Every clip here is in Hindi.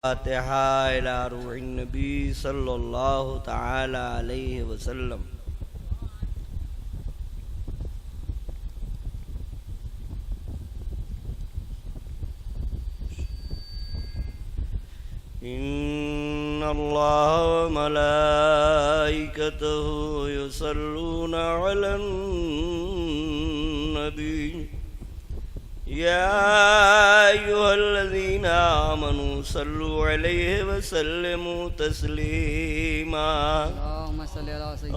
फातिहा इला रूहिन नबी सल्लल्लाहु तआला अलैहि वसल्लम। इन्नल्लाह व मलाइकतहु युसल्लूना अलन नबी या अय्युहल्लज़ीना आमनू सल्लु अलैहि व सल्लिमू तस्लीमा।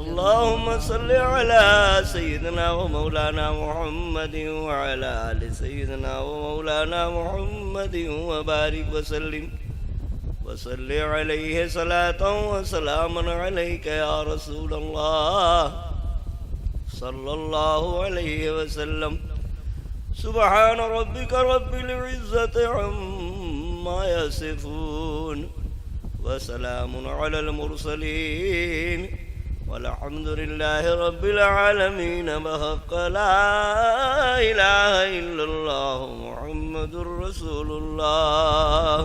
अल्लाहुम्मा सल्लि अला सय्यिदिना व मौलाना मुहम्मदिन व अला आलि सय्यिदिना व मौलाना मुहम्मदिन व बारिक व सल्लिम व सल्लि अलैहि सलातन व सलामन अलैका या रसूलल्लाह सल्लल्लाहु अलैहि व सल्लम। सुब्हान रब्बिका रब्बिल इज्जति अम्मा यसिफून व सलामुन अलल मुरसलीन वल्हम्दुलिल्लाहि रब्बिल आलमीन। बहक़ ला इलाहा इल्लल्लाह मुहम्मदुर रसूलुल्लाह।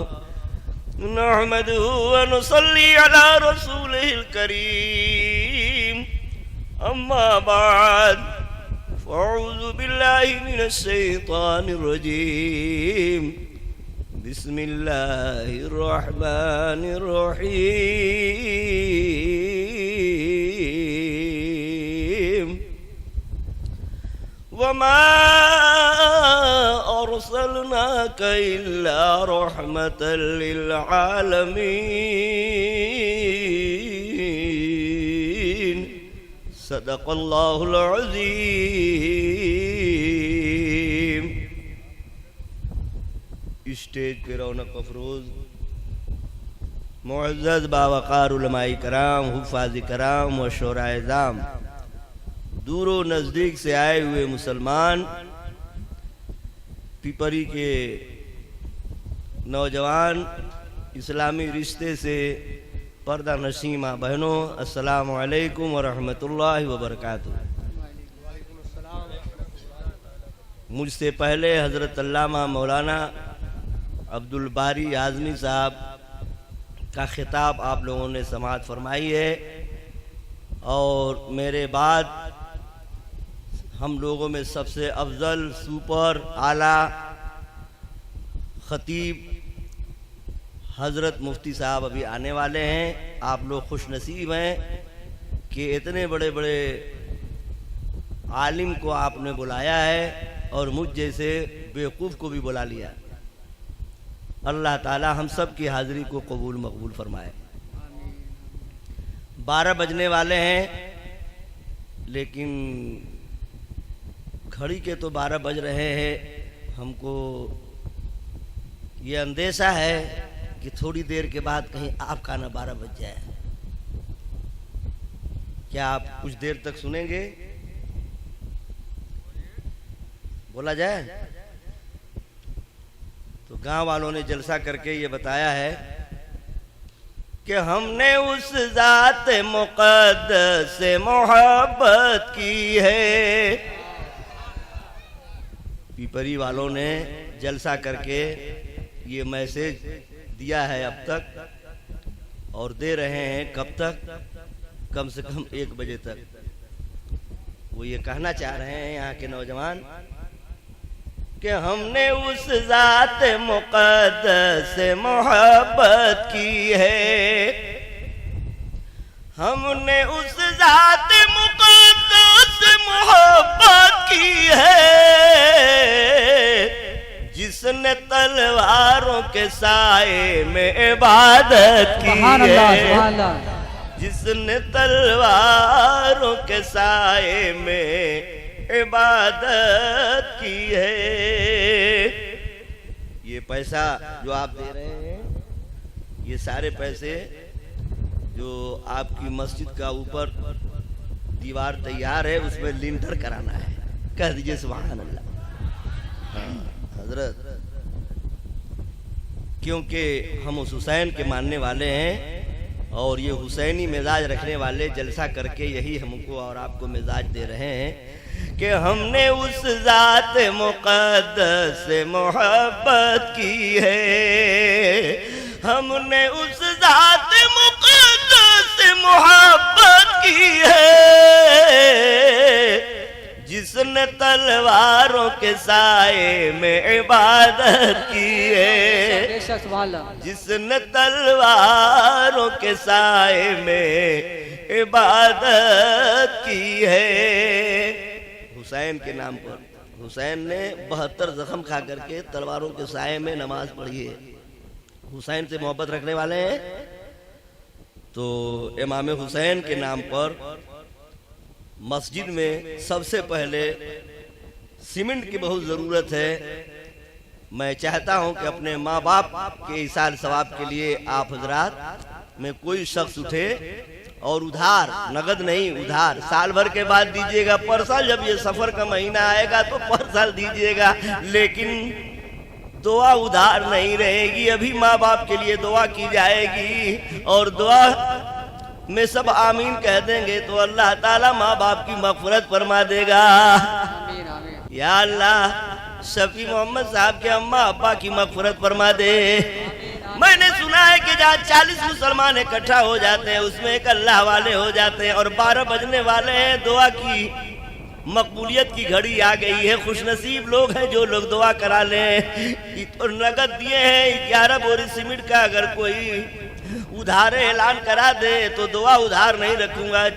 नहमदुहु व नुसल्ली अला रसूलिहिल करीम। अम्मा बाद अऊज़ु बिल्लाहि मिनश शैतानिर रजीम। बिस्मिल्लाहिर रहमानिर रहीम। वमा अर्सलनाका इल्ला रहमतल लिल आलमीन। सदक़ल्लाहुल अज़ीम। स्टेज पे रौनक अफरोज मुअज़्ज़ज़ बावक़ार उलमाए कराम, हुफ़ाज़ कराम व शोराए ज़ाम, दूर व नज़दीक से आए हुए मुसलमान, पिपरी के नौजवान, इस्लामी रिश्ते से पर्दा नशीमा बहनों, अस्सलामु अलैकुम व रहमतुल्लाहि व बरकातुहू। मुझसे पहले हज़रत अल्लामा मौलाना अब्दुल बारी आज़मी साहब का खिताब आप लोगों ने समाअत फरमाई है और मेरे बाद हम लोगों में सबसे अफजल, सुपर, आला ख़तीब हज़रत मुफ्ती साहब अभी आने वाले हैं। आप लोग खुश नसीब हैं कि इतने बड़े बड़े आलिम को आपने बुलाया है और मुझ जैसे बेवकूफ़ को भी बुला लिया। अल्लाह ताला हम सब की हाज़िरी को कबूल मकबूल फरमाए। 12 बजने वाले हैं, लेकिन घड़ी के तो 12 बज रहे हैं। हमको ये अंदेशा है कि थोड़ी देर के बाद कहीं आपका ना 12 बज जाए। क्या आप कुछ देर तक सुनेंगे? बोला जाए तो गांव वालों ने जलसा करके ये बताया है कि हमने उस ज़ात मुक़द्दस से मोहब्बत की है। पिपरी वालों ने जलसा करके ये मैसेज दिया है अब तक, और दे रहे हैं कब तक? कम से कम 1 बजे तक। वो ये कहना चाह रहे हैं यहाँ के नौजवान कि हमने उस ज़ात मुक़द्दस से मोहब्बत की है। हमने उस ज़ात मुक़द्दस से मोहब्बत की है जिसने तलवारों के साए में इबादत की है। जिसने तलवारों के साए में इबादत की है। ये पैसा जो आप दे रहे हैं, ये सारे पैसे जो आपकी मस्जिद का ऊपर दीवार तैयार है उसमें लिंटर कराना है। कह दीजिए सुभान अल्लाह। हजरत, क्योंकि हम उस हुसैन के मानने वाले हैं और ये हुसैनी मिजाज रखने वाले जलसा करके यही हमको और आपको मिजाज दे रहे हैं कि हमने उस ज़ात मुक़द्दस से मोहब्बत की है। हमने उस जात मुक़द्दस से मोहब्बत की है जिसने तलवारों के साए में इबादत की है, जिसने तलवारों के साए में इबादत की है। हुसैन के नाम पर हुसैन ने 72 जख्म खा करके तलवारों के साए में नमाज पढ़ी है। हुसैन से मोहब्बत रखने वाले हैं तो इमाम हुसैन के नाम पर मस्जिद में सबसे पहले सीमेंट की बहुत ज़रूरत है। मैं चाहता हूं कि अपने माँ बाप के इसाल सवाब के लिए आप हजरात में कोई शख्स उठे और उधार, नगद नहीं उधार, साल भर के बाद दीजिएगा, पर साल जब ये सफर का महीना आएगा तो पर साल दीजिएगा, लेकिन दुआ उधार नहीं रहेगी। अभी माँ बाप के लिए दुआ की जाएगी और दुआ में सब आमीन कह देंगे तो अल्लाह ताला माँ बाप की मग़फ़िरत फरमा देगा। या अल्लाह शफी मोहम्मद साहब के अम्मा अब्बा की मग़फ़िरत फरमा दे। मैंने सुना है कि जहाँ 40 मुसलमान इकट्ठा हो जाते हैं उसमें एक अल्लाह वाले हो जाते हैं और 12 बजने वाले हैं। दुआ की मकबूलियत की घड़ी आ गई है। खुशनसीब लोग हैं जो लोग दुआ करा लें। तो नगद दिए हैं 11 बोरी सीमेंट का, अगर कोई उधार ऐलान करा दे तो दुआ उधार नहीं रखूंगा,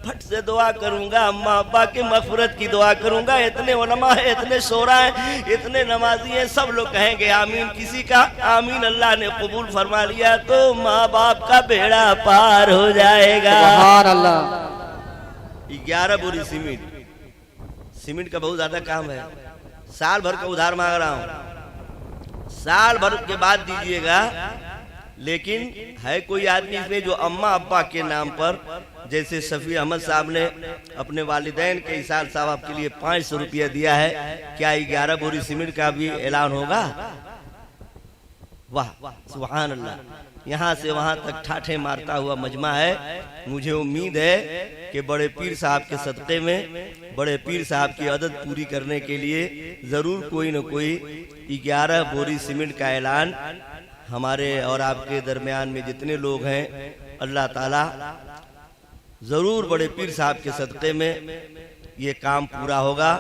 फट से दुआ करूंगा, अम्मा अब्बा की मग़फ़िरत की दुआ करूंगा। इतने उलमा है, इतने शोरा है, इतने नमाजी हैं, सब लोग कहेंगे आमीन। किसी का आमीन अल्लाह ने कबूल फरमा लिया तो माँ बाप का बेड़ा पार हो जाएगा। सुभान अल्लाह। 11 बोरी सीमेंट का बहुत ज्यादा काम है। साल भर का उधार मांग रहा हूँ, साल भर के बाद दीजिएगा। लेकिन है कोई आदमी इसमें जो अम्मा अब्बा के नाम पर, जैसे शफी अहमद साहब ने अपने वालिदैन के इसाल साहब के लिए 500 रुपया दिया है, क्या 11 बोरी सीमेंट का भी ऐलान होगा? वाह सुभान अल्लाह। यहाँ से वहाँ तक ठाठे मारता हुआ मजमा है। मुझे उम्मीद है कि बड़े पीर साहब के सदक़े में, बड़े पीर साहब की आदत पूरी करने के लिए ज़रूर कोई न कोई 11 बोरी सीमेंट का ऐलान हमारे और आपके दरमियान में जितने लोग हैं, अल्लाह ताला ज़रूर बड़े पीर साहब के सदक़े में ये काम पूरा होगा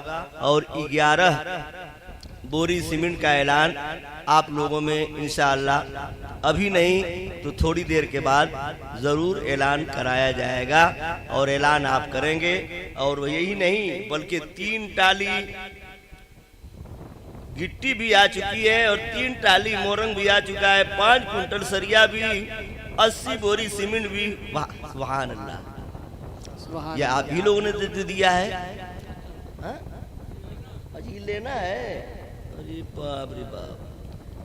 और 11 बोरी सीमेंट का ऐलान आप लोगों में इंशाअल्लाह अभी नहीं तो थोड़ी देर के बाद ज़रूर ऐलान कराया जाएगा और ऐलान आप करेंगे। और यही नहीं बल्कि 3 टाली गिट्टी भी आ चुकी है और 3 टाली मोरंग भी आ चुका है, 5 कुंटल सरिया भी, 80 बोरी सीमेंट भी। वाह सुभान अल्लाह। ये आप ही लोगों ने दे दिया है। अजी लेना है, अरे बाप रे बाप।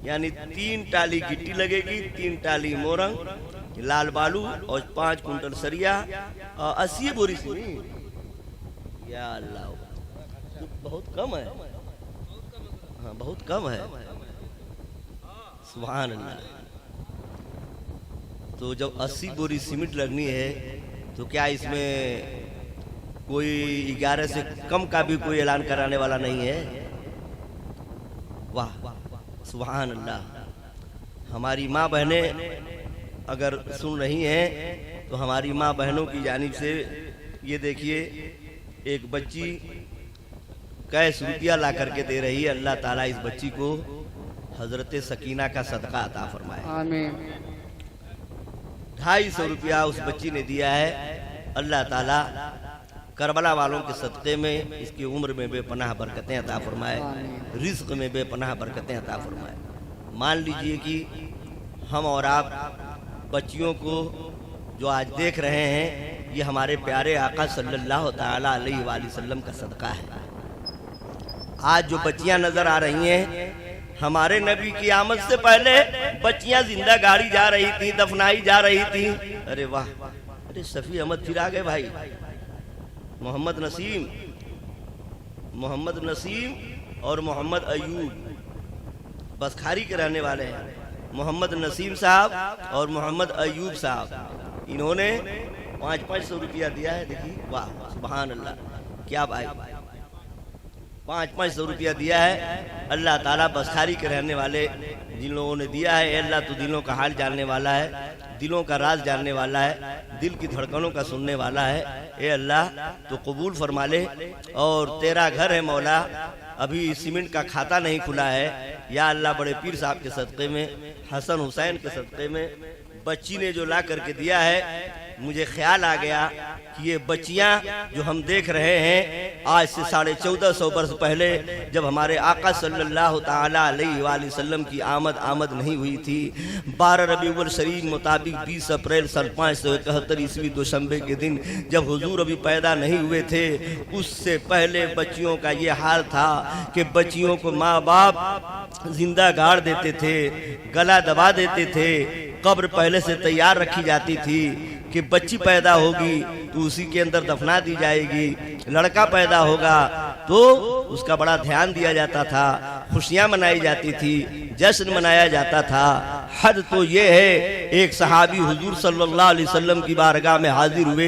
यानी 3 टाली गिट्टी लगेगी, 3 टाली मोरंग, लाल बालू और 5 कुंटल सरिया और 80 बोरी सीमेंट। या अल्लाह, तो बहुत कम है। हाँ बहुत कम है। सुभान अल्लाह। तो जब 80 बोरी सीमेंट लगनी है तो क्या इसमें कोई 11 से कम का भी कोई ऐलान कराने वाला नहीं है? वाह सुभान अल्लाह। हमारी माँ बहनें अगर सुन रही हैं तो हमारी माँ बहनों की जानिब से ये देखिए एक बच्ची कैश रुपया ला करके दे रही है। अल्लाह ताला इस बच्ची को हजरत सकीना का सदका अता फरमाए। आमीन। 250 रुपया उस बच्ची ने दिया है। अल्लाह ताला करबला वालों के सदक़े में इसकी उम्र में बेपनाह बरकतें अता फरमाए, रिज़्क़ में बेपनाह बरकतें अता फरमाए। मान लीजिए कि हम और आप बच्चियों को जो आज देख रहे हैं, ये हमारे प्यारे आका सल्लल्लाहु ताला अलैहि वसल्लम का सदका है। आज जो बच्चियां नजर आ रही हैं, हमारे नबी की आमद से पहले बच्चियां जिंदा गाड़ी जा रही थी, दफनाई जा रही थी। अरे वाह, अरे शफी अहमद फिर आ गए भाई। मोहम्मद नसीम और मोहम्मद अयूब बसखारी के रहने वाले हैं। मोहम्मद नसीम साहब और मोहम्मद अयूब साहब, इन्होंने 500 रुपया दिया है। देखिए वाह सुभान अल्लाह, क्या भाई। 500 रुपया दिया है। अल्लाह ताला बसखारी के रहने वाले जिन लोगों ने दिया है, अल्लाह तो दिलों का हाल जानने वाला है, दिलों का राज जानने वाला है, दिल की धड़कनों का सुनने वाला है। ए अल्लाह तो कबूल फरमा ले। और तेरा घर है मौला, अभी सीमेंट का खाता नहीं खुला है, या अल्लाह बड़े पीर साहब के सदक़े में, हसन हुसैन के सदक़े में बच्ची ने जो ला करके दिया है, मुझे ख्याल आ गया कि ये बच्चियां जो हम देख रहे हैं आज से 1450 वर्ष पहले जब हमारे आका सल्लल्लाहु ताला अलैहि वसल्लम की आमद नहीं हुई थी, 12 रबीउल शरीफ मुताबिक 20 अप्रैल सन 571 ईस्वी दोशंबे के दिन जब हुजूर अभी पैदा नहीं हुए थे, उससे पहले बच्चियों का ये हाल था कि बच्चियों को माँ बाप जिंदा गाड़ देते थे, गला दबा देते थे, कब्र पहले से तैयार रखी जाती थी कि बच्ची पैदा होगी तो उसी के अंदर दफना दी जाएगी, लड़का पैदा होगा तो उसका बड़ा ध्यान दिया जाता था, खुशियां मनाई जाती थी, जश्न मनाया जाता था। हद तो ये है, एक सहाबी हुजूर सल्लल्लाहु अलैहि वसल्लम की बारगाह में हाजिर हुए,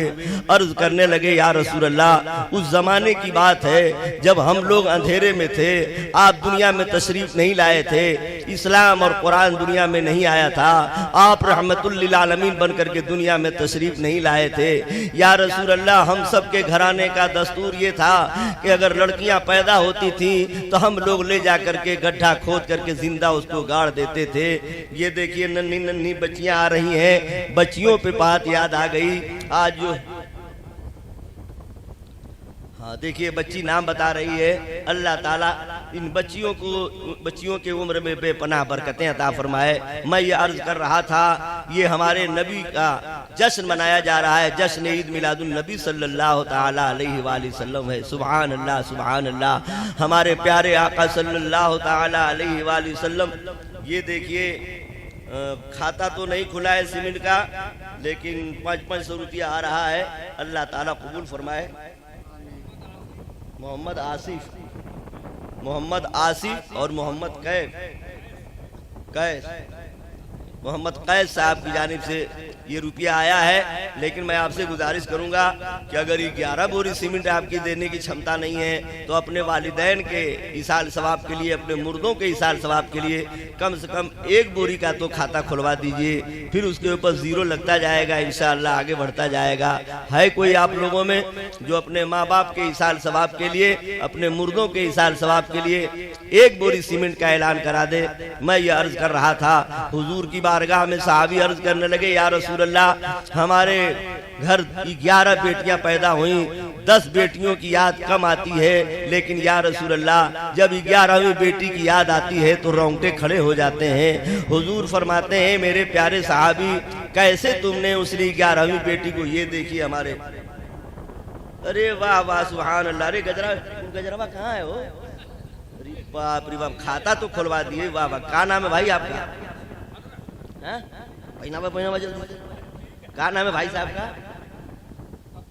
अर्ज करने लगे, या रसूल अल्लाह, उस जमाने की बात है जब हम लोग अंधेरे में थे, आप दुनिया में तशरीफ नहीं लाए थे, इस्लाम और कुरान दुनिया में नहीं आया था, आप रहमतुल लिल आलमीन बन करके दुनिया में तशरीफ नहीं लाए थे। या रसूल अल्लाह, हम सब के घराने का दस्तूर ये था कि अगर लड़कियां पैदा होती थी तो हम लोग ले जा करके गड्ढा खोद करके जिंदा उसको गाड़ देते थे। ये देखिए नन्ही नन्ही बच्चियां आ रही हैं, बच्चियों पे बात याद आ गई आज जो, हाँ देखिए बच्ची नाम बता रही है। अल्लाह ताला इन बच्चियों के उम्र में बेपनाह बरकतें अता फरमाए। मैं ये अर्ज कर रहा था, ये हमारे नबी का जश्न मनाया जा रहा है, जश्न ईद मिलादुन नबी सल्लल्लाहु ताला अलैहि वसल्लम है। सुभान अल्लाह, सुभान अल्लाह। हमारे प्यारे आका सल्लल्लाहु ताला अलैहि वसल्लम, ये देखिए खाता तो नहीं खुला है सीमेंट का, लेकिन 500 रुपया आ रहा है। अल्लाह ताला कबूल फरमाए। मोहम्मद आसिफ और मोहम्मद मोहम्मद कैद साहब की जानिब से ये रुपया आया है। लेकिन मैं आपसे गुजारिश करूंगा कि अगर ये 11 बोरी सीमेंट आपकी देने की क्षमता नहीं है तो अपने वालिदैन के इसाल सवाब के लिए, अपने मुर्दों के इसाल सवाब के लिए कम से कम 1 बोरी का तो खाता खुलवा दीजिए, फिर उसके ऊपर 0 लगता जाएगा, इंशाअल्लाह आगे बढ़ता जाएगा। है कोई आप लोगों में जो अपने माँ बाप के इसाल सवाब के लिए, अपने मुर्दों के इसाल सवाब के लिए 1 बोरी सीमेंट का ऐलान करा दे? मैं ये अर्ज कर रहा था, हुजूर की बारगाह में सहाबी अर्ज करने लगे, या रसूल अल्लाह, हमारे घर 11 बेटियां पैदा हुई, 10 बेटियों की याद कम आती है, लेकिन या रसूल अल्लाह जब 11वीं बेटी की याद आती है तो रोंगटे खड़े हो जाते हैं। हुजूर फरमाते हैं, मेरे प्यारे सहाबी, कैसे तुमने उसने 11वीं बेटी को, ये देखिए हमारे, अरे वाह वाह सुभान अल्लाह। अरे गजरावा कहाँ है वो? अरे बाप रे बाप, खाता तो खुलवा दिए, वाह वाह। क्या नाम है भाई आपका? क्या नाम है भाई साहब का?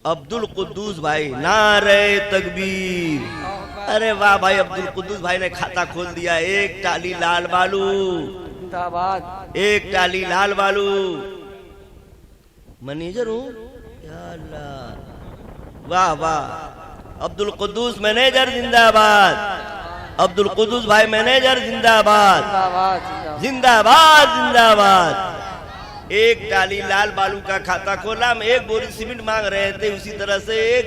अब्दुल कुद्दूस भाई। नारे तकबीर। अरे वाह भाई, अब्दुल कुद्दूस भाई ने खाता खोल दिया। 1 टाली लाल बालू, 1 टाली लाल बालू। मैनेजर हूँ, या अल्लाह, वाह वाह। अब्दुल कुद्दूस मैनेजर जिंदाबाद, अब्दुल कुद्दूस भाई मैनेजर जिंदाबाद, जिंदाबाद जिंदाबाद। 1 टाली लाल बालू का खाता खोला, हम 1 बोरी सीमेंट मांग रहे थे, उसी तरह से 1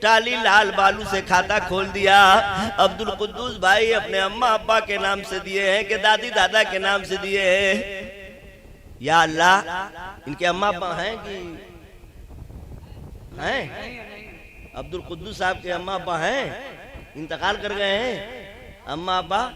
टाली लाल बालू से खाता खोल दिया। अब्दुल कुद्दूस भाई अपने अम्मा अब्बा के नाम से दिए हैं कि दादी दादा के नाम से दिए हैं? या अल्लाह, इनके अम्मा अब्बा हैं कि हैं? अब्दुल कुद्दूस साहब के अम्मा अब्बा हैं, इंतकाल कर गए हैं अम्मा अब्बा?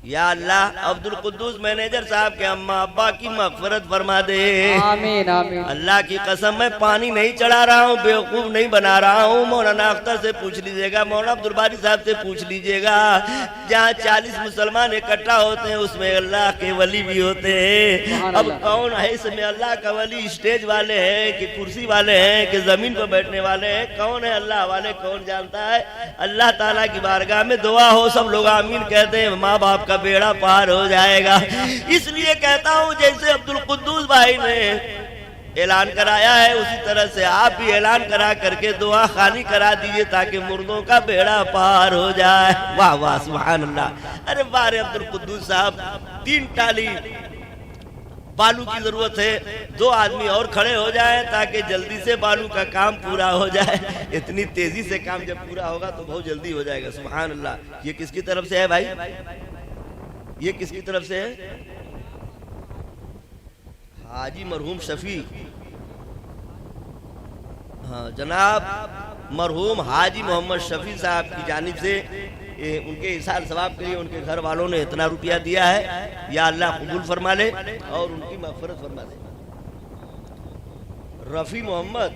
या अल्लाह, अब्दुल कुद्दूस मैनेजर साहब के अम्मा अब्बा की मगफरत फरमा दे। आमीन आमीन। अल्लाह की कसम, मैं पानी नहीं चढ़ा रहा हूँ, बेवकूफ नहीं बना रहा हूँ। मौलाना अख्तर से पूछ लीजिएगा, मौलाना अब्दुल बारी साहब से पूछ लीजिएगा, जहाँ 40 मुसलमान इकट्ठा होते हैं उसमें अल्लाह के वली भी होते हैं। अब कौन है इसमें अल्लाह का वली? स्टेज वाले हैं कि कुर्सी वाले हैं कि जमीन पर बैठने वाले हैं? कौन है अल्लाह वाले? कौन जानता है? अल्लाह ताला की बारगाह में दुआ हो, सब लोग आमीन कहते हैं, माँ बाप का बेड़ा पार हो जाएगा। इसलिए कहता हूँ, जैसे अब्दुल कुद्दूस भाई ने ऐलान कराया है, उसी तरह से आप भी ऐलान करा करके दुआ खानी करा दीजिए ताकि मुर्दों का बेड़ा पार हो जाए। वाह वाह सुभान अल्लाह। अरे बारे अब्दुल कुद्दूस साहब, 3 टाली बालू की जरूरत है, 2 आदमी और खड़े हो जाएं ताकि जल्दी से बालू का काम पूरा हो जाए। इतनी तेजी से काम जब पूरा होगा तो बहुत जल्दी हो जाएगा। सुभान अल्लाह। ये किसकी तरफ से है भाई? ये किसकी तरफ से है? हाजी मरहूम शफी। हाँ जनाब, मरहूम हाजी मोहम्मद शफी साहब की जानिब से उनके इसार सवाब के लिए उनके घर वालों ने इतना रुपया दिया है। या अल्लाह कबूल फरमा ले और उनकी मग़फ़िरत फरमा दे। रफ़ी मोहम्मद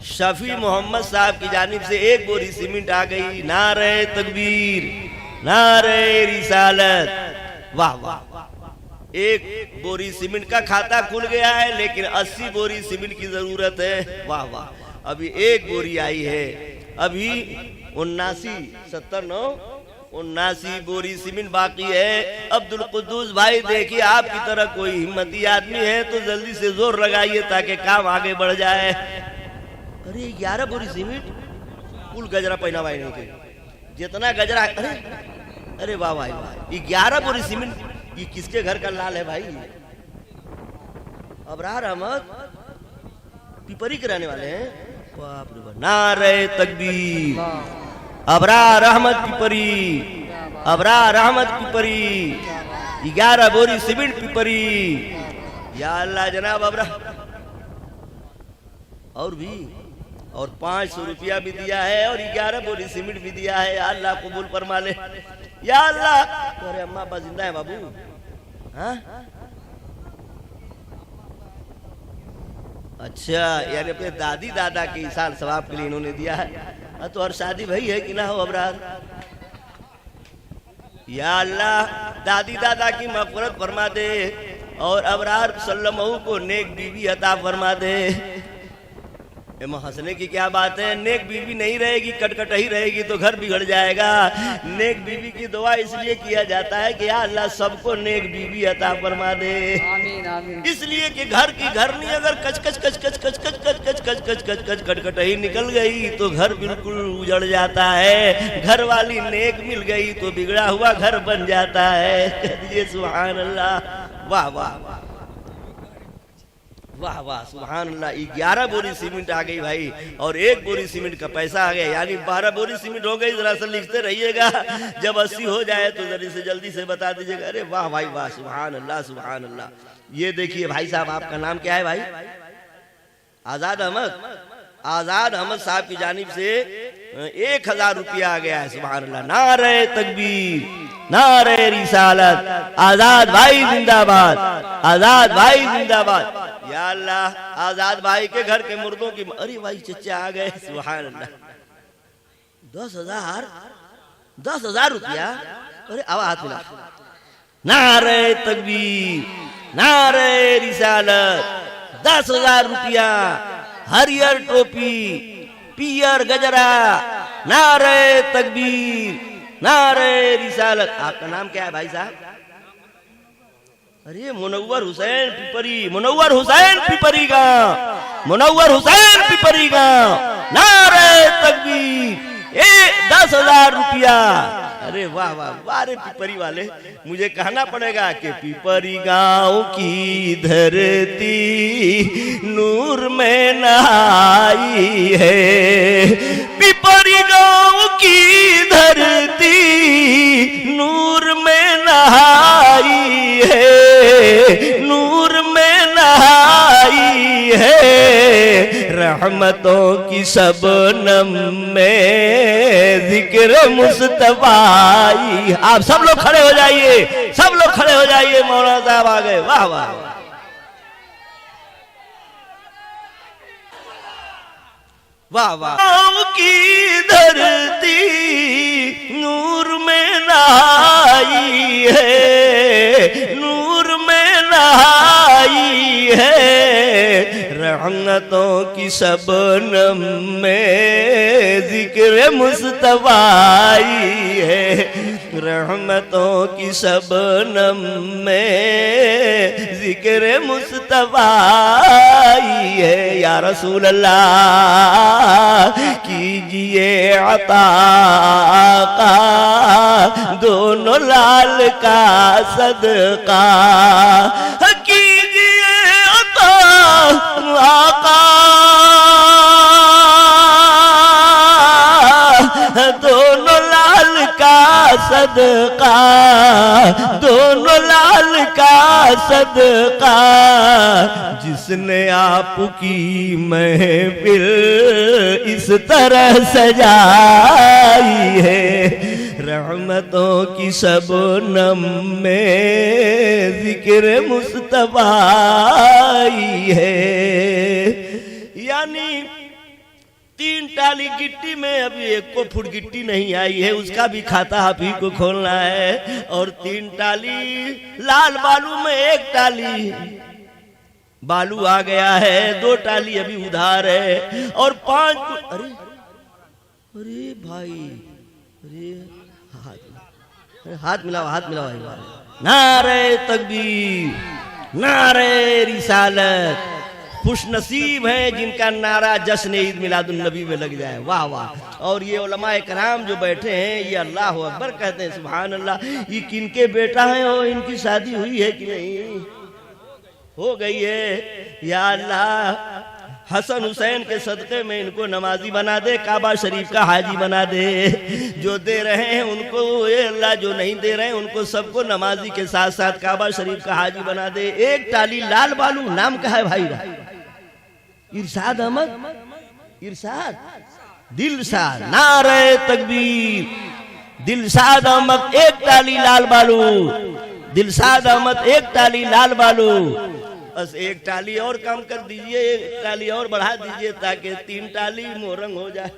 शफी मोहम्मद साहब की जानिब से 1 बोरी सीमेंट आ गई। नारे तकबीर, नारे रिसालत। वाह वाह। 1 बोरी सीमेंट का खाता खुल गया है, लेकिन 80 बोरी सीमेंट की जरूरत है। वाह वाह। अभी 1 बोरी आई है, अभी 79 बोरी सीमेंट बाकी है। अब्दुल कुद्दूस भाई देखिए, आपकी तरह कोई हिम्मती आदमी है तो जल्दी से जोर लगाइए ताकि काम आगे बढ़ जाए। अरे 11 बोरी सीमेंट, कुल गजरा पहना भाई नहीं के जितना गजरा। अरे वाह भाई वाह। 11 बोरी सीमेंट, ये किसके घर का लाल है भाई? अबरार अहमद पिपरी कराने वाले हैं। बाप रे बाप। नारे तकबीर। अबरार अहमद पिपरी, अबरार अहमद पिपरी। 11 बोरी सीमेंट पिपरी। या अल्लाह जनाब अबरार। और भी, और 500 रुपया भी दिया है और 11 बोरी सीमेंट भी दिया है। या अल्लाह कबूल फरमा ले। या अल्लाह। अरे अम्मा अब्बा जिंदा है बाबू? हाँ अच्छा, यानी अपने दादी दादा के इसार सवाब के लिए इन्होंने दिया है। तो और शादी भाई है कि ना हो अबरार? या अल्लाह दादी दादा की मग़फ़िरत फरमा दे और अबरार सल्लल्लाहु को नेक बीवी अता फरमा दे। एमा हंसने की क्या बात है? नेक बीवी नहीं रहेगी, कटकट ही रहेगी तो घर बिगड़ जाएगा। नेक बीवी की दुआ इसलिए किया जाता है कि या अल्लाह सबको नेक बीवी अता फरमा दे। आमीन आमीन। इसलिए कि घर की घर नहीं, अगर कच कच कच कच कच कच कच कच कच कच कच कच कटकट ही निकल गई तो घर बिल्कुल उजड़ जाता है। घर वाली नेक मिल गई तो बिगड़ा हुआ घर बन जाता है। ये सुभान अल्लाह। वाह वाह वाह वाह सुभान अल्लाह। 11 बोरी सीमेंट आ गई भाई और 1 बोरी सीमेंट का पैसा आ गया, यानी 12 बोरी सीमेंट हो गई। जरा सा लिखते रहिएगा, जब 80 हो जाए तो जल्दी से बता दीजिएगा। अरे वाह भाई वाह सुभान अल्लाह सुभान अल्लाह। ये देखिए भाई साहब, आपका नाम क्या है भाई? आजाद अहमद। आजाद अहमद साहब की जानिब से 1000 रुपया आ गया है। सुभान अल्लाह। नारे तकबीर, नारे रिसालत। आजाद भाई जिंदाबाद, आजाद भाई जिंदाबाद। या अल्लाह आजाद भाई के घर के मुर्दों की। अरे भाई चचा आ गए। सुभान अल्लाह। 10,000 रुपया। अरे आवा हाथ मिला। नारे तकबीर, नारे रिसालत। 10,000 रुपया, हरियर टोपी, पियर गजरा। नारे तकबीर, नारे रिसालत। आपका नाम क्या है भाई साहब? अरे मुनव्वर हुसैन पिपरी, मुनव्वर हुसैन पिपरी गाँव, मुनव्वर हुसैन पिपरी गाँव। नारे तकबीर। 10,000 रुपया। अरे वाह वाह वाह। रे पिपरी वाले, मुझे कहना पड़ेगा कि पिपरी गाँव की धरती नूर में नहाई है। पिपरी गाँव की धरती नूर में नहाई है, नूर में नहाई है। रहमतों की शबनम में जिक्र मुस्तफा। आप सब लोग खड़े हो जाइए, सब लोग खड़े हो जाइए। मौलाना साहब आ गए। वाह वाह वाह वाह। गाँव की धरती नूर में नहाई है, नूर में नहाई है। रहमतों की शबनम में जिक्र मुस्तफा है। रहमतों की शबनम में जिक्र मुस्तफा है। या रसूल अल्लाह कीजिए अता का दोनों लाल का सदका, कीजिए अता आका दोनों लाल का सदका, दोनों लाल का सदका, जिसने आपकी महफिल इस तरह सजाई है। रहमतों की शबनम में जिक्र मुस्तफा है। यानी 3 टाली गिट्टी में अभी 1 फुट गिट्टी नहीं आई है, उसका भी खाता आप ही को खोलना है। और 3 टाली लाल बालू में 1 टाली बालू आ गया है, 2 टाली अभी उधार है और 5। अरे अरे भाई, अरे हाथ मिलाओ, हाथ मिलाओ भाई। नारे तकबीर, नारे रिसालत। खुश नसीब हैं जिनका नारा जश्न ईद मिलादुन नबी में लग जाए। वाह वाह। और ये उलमाए कराम जो बैठे हैं ये अल्लाह अकबर कहते हैं, सुभान अल्लाह। ये किनके बेटा हैं और इनकी शादी हुई है कि नहीं? हो गई है। या अल्लाह हसन हुसैन के सदक़े में इनको नमाजी बना दे, काबा शरीफ का हाजी बना दे। जो दे रहे हैं उनको ये अल्लाह, जो नहीं दे रहे हैं उनको सबको नमाजी के साथ साथ काबा शरीफ का हाजी बना दे। 1 टाली लाल बालू नाम का है भाई, इरशाद अहमद, इरशाद दिलशाद। नारे तकबीर। दिलशाद अहमद 1 टाली लाल बालू, दिलशाद अहमद 1 टाली लाल बालू। बस 1 टाली और कम कर दीजिए, 1 टाली और बढ़ा दीजिए ताकि 3 टाली मोरंग हो जाए।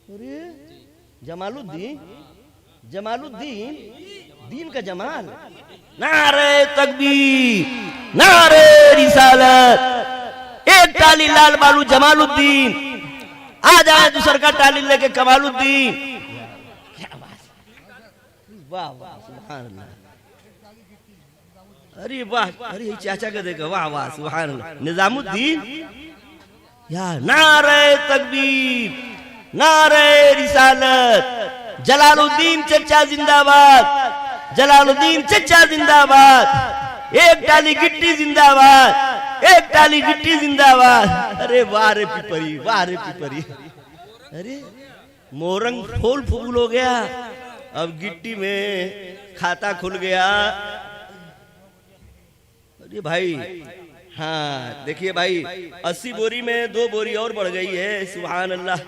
अरे जमालुद्दीन, जमालुद्दीन, दीन का जमाल। नारे तकबीर, नारे रिसालत। 1 टाली लाल बालू जमालुद्दीन, आ जाए दूसर का टाली लेके कमालुद्दीन। क्या बात, वाह वाह, सुभान अल्लाह। अरे वाह, अरे चाचा का देखो, वाह वाह, सुभान अल्लाह। निजामुद्दीन। या नारे तकबीर, नारे रिसालत। जलालुद्दीन चचा जिंदाबाद, जलालुद्दीन चचा जिंदाबाद। 1 टाली गिट्टी जिंदाबाद, 1 टाली गिट्टी जिंदाबाद। अरे वाह रे पिपरी, वाह रे पिपरी। अरे मोरंग फूल फूल हो गया, अब गिट्टी में खाता खुल गया। अरे भाई, हाँ देखिए भाई, 80 बोरी में 2 बोरी और बढ़ गई है। सुभान अल्लाह।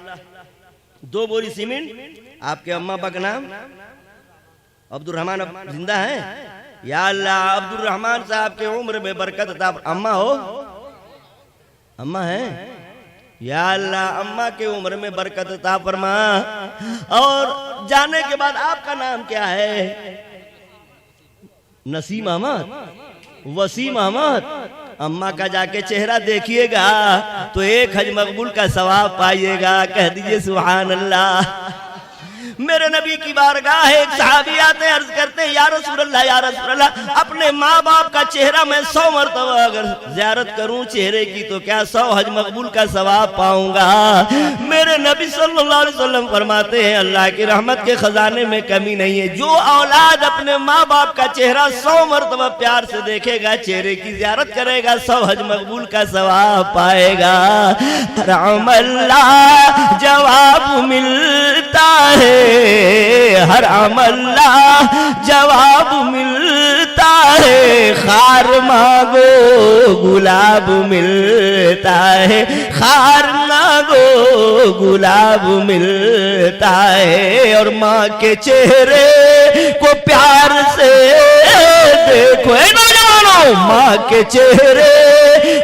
2 बोरी सीमेंट। आपके अम्मा अब्बा का नाम अब्दुल रहमान जिंदा है? या अल्लाह, अब्दुल रहमान साहब के उम्र में बरकत अता। अम्मा हो, अम्मा है? या अल्लाह, अम्मा के उम्र में बरकत अता फरमा। और जाने के बाद आपका नाम क्या है? नसीम अहमद, वसीम अहमद। अम्मा का जाके चेहरा देखिएगा तो 1 हज मकबूल का सवाब पाइएगा। कह दीजिए सुभान अल्लाह। मेरे नबी की बारगाह है, एक सहाबी आते हैं, अर्ज करते हैं, या रसूल अल्लाह, या रसूल अल्लाह, अपने माँ बाप का चेहरा मैं 100 मरतबा अगर ज़ियारत करूं चेहरे की तो क्या 100 हज मकबूल का सवाब पाऊंगा? मेरे नबी सल्लल्लाहु अलैहि वसल्लम फरमाते हैं, अल्लाह की रहमत के खजाने में कमी नहीं है। जो औलाद अपने माँ बाप का चेहरा 100 मरतबा प्यार से देखेगा, चेहरे की ज़ियारत करेगा, 100 हज मकबूल का सवाब पाएगा। अमल्ला जवाब मिलता है, हर अमल्ला जवाब मिलता है। खार मांगो गुलाब मिलता है, खार मांगो गुलाब मिलता है। और माँ के चेहरे को प्यार से देखो, नौजवानों, माँ के चेहरे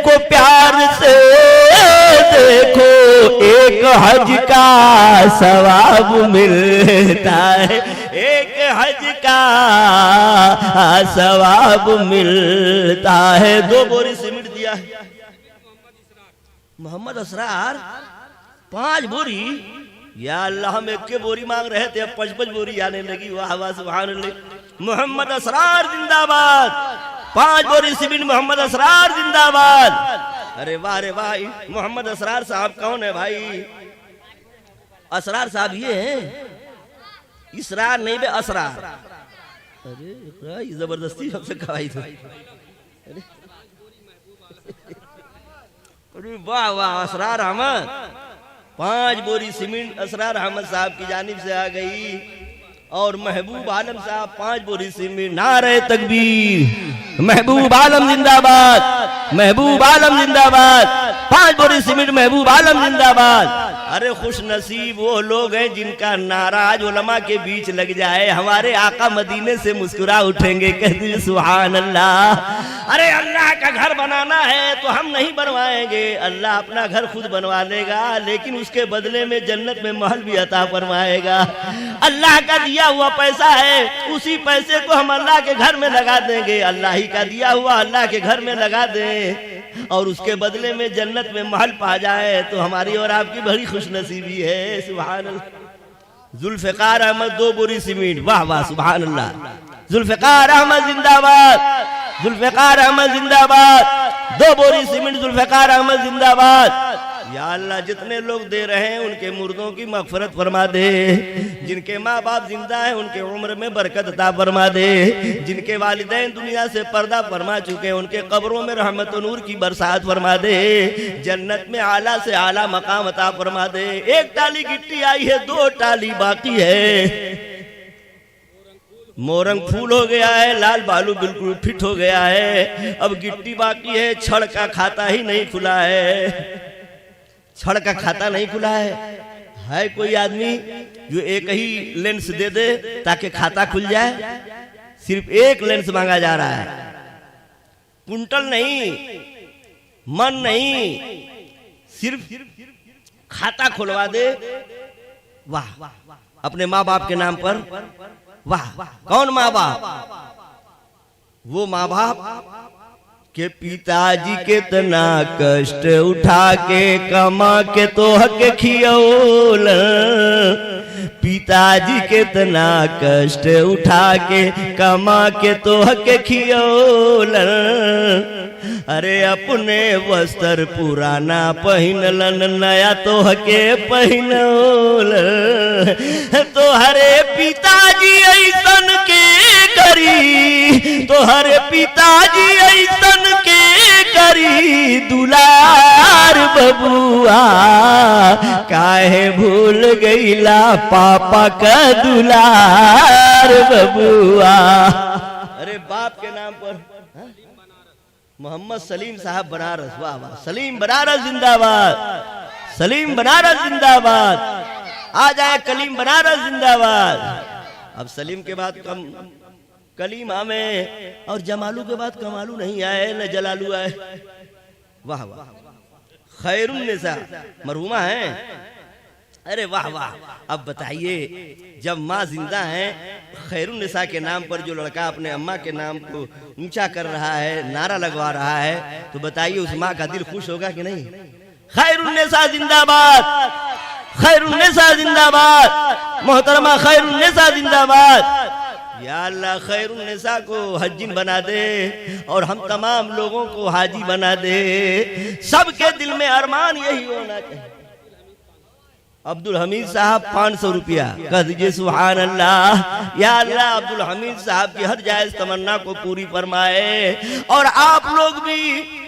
को प्यार से देखो, 1 हज का सवाब मिलता है, 1 हज का सवाब मिलता है। 2 बोरी सीमेंट दिया है मोहम्मद असरार, 5 बोरी या अल्लाह हम एक के बोरी मांग रहे थे, अब 5-5 बोरी आने लगी। वाह वाह सुभान अल्लाह। मोहम्मद असरार जिंदाबाद। 5 बोरी सीमेंट मोहम्मद असरार जिंदाबाद। अरे वाह रे वाह। मोहम्मद असरार साहब कौन है भाई? असरार साहब ये हैं, इसरार नहीं बे असरार। अरे जबरदस्ती सबसे कवाई थी। अरे वाह वाह असरार अहमद। 5 बोरी सीमेंट असरार अहमद साहब की जानिब से आ गई। और महबूब आलम साहब 5 बोरी सीमेंट। नारे तकबीर। महबूब आलम जिंदाबाद। महबूब आलम जिंदाबाद। 5 बोरी सीमेंट महबूब आलम जिंदाबाद। अरे खुश नसीब वो लोग हैं जिनका नाराज उलमा के बीच लग जाए, हमारे आका मदीने से मुस्कुरा उठेंगे, कहते सुभान अल्लाह। अरे अल्लाह का घर बनाना है तो हम नहीं बनवाएंगे, अल्लाह अपना घर खुद बनवा लेगा, लेकिन उसके बदले में जन्नत में महल भी अता फरमाएगा। अल्लाह का दिया हुआ पैसा है, उसी पैसे को हम अल्लाह के घर में लगा देंगे। अल्लाह ही का दिया हुआ अल्लाह के घर में लगा दें और उसके बदले में जन्नत में महल पा जाए तो हमारी और आपकी बड़ी खुश नसीबी है। सुभान अल्लाह। जुल्फिकार अहमद 2 बोरी सीमेंट। वाह वाह सुभान अल्लाह। जुल्फिकार अहमद जिंदाबाद। जुल्फिकार अहमद जिंदाबाद। 2 बोरी सीमेंट जुल्फिकार अहमद जिंदाबाद। या अल्लाह जितने लोग दे रहे हैं उनके मुर्दों की मगफरत फरमा दे, जिनके माँ बाप जिंदा हैं उनके उम्र में बरकत अता फरमा दे, जिनके वालिदैन दुनिया से पर्दा फरमा चुके हैं उनके कब्रों में रहमत और नूर की बरसात फरमा दे, जन्नत में आला से आला मकाम अता फरमा दे। 1 टाली गिट्टी आई है, 2 टाली बाकी है। मोरंग फूल हो गया है, लाल बालू बिल्कुल फिट हो गया है, अब गिट्टी बाकी है। छड़ का खाता ही नहीं खुला है, छड़ का खाता नहीं खुला है कोई आदमी जो एक ही लेंस दे दे ताकि खाता खुल जाए? सिर्फ 1 लेंस मांगा जा रहा है, कुंटल नहीं, मन नहीं, सिर्फ खाता खुलवा दे। वाह, अपने माँ बाप के नाम पर। वाह, कौन माँ बाप? वो माँ बाप के पिताजी कितना कष्ट उठा के कमा के तो हक खियौल, पिताजी कितना कष्ट उठा के कमा के तो हक खियौल। अरे अपने वस्त्र पुराना पहिनलन, नया तो हके पहिनौल। तो हरे पिताजी ऐसन के करी, तो हरे पिताजी ऐसन के करी दुलार बबुआ, काहे भूल गईला पापा का दुलार बबुआ। अरे बाप के नाम पर मोहम्मद सलीम साहब बनारस। वाह वाह, सलीम बनारस जिंदाबाद। सलीम बनारस जिंदाबाद। आ जाए कलीम बनारस जिंदाबाद। अब सलीम के बाद कलीम आमे और जमालू के बाद कमालू नहीं आए, न जलालू आए। वाह वाह, खैरुन्निसा मरहुमा है। अरे वाह वाह। अब बताइए, जब माँ जिंदा है, खैरुन्निसा के नाम पर जो लड़का अपने अम्मा के नाम को ऊंचा कर रहा है, नारा लगवा रहा है, तो बताइए उस माँ का दिल खुश होगा कि नहीं? खैरुन्निसा जिंदाबाद। खैरुन्निसा जिंदाबाद। मोहतरमा खैरुन्निसा जिंदाबाद। या अल्लाह खैरुन्निसा को हज्जिन बना दे और हम तमाम लोगों को हाजी बना दे। सबके दिल में अरमान यही होना चाहिए। अब्दुल हमीद साहब 500 रुपया, कह दीजिए सुभान अल्लाह। या अल्लाह अब्दुल हमीद साहब की हर जायज तमन्ना को पूरी फरमाए। और आप लोग भी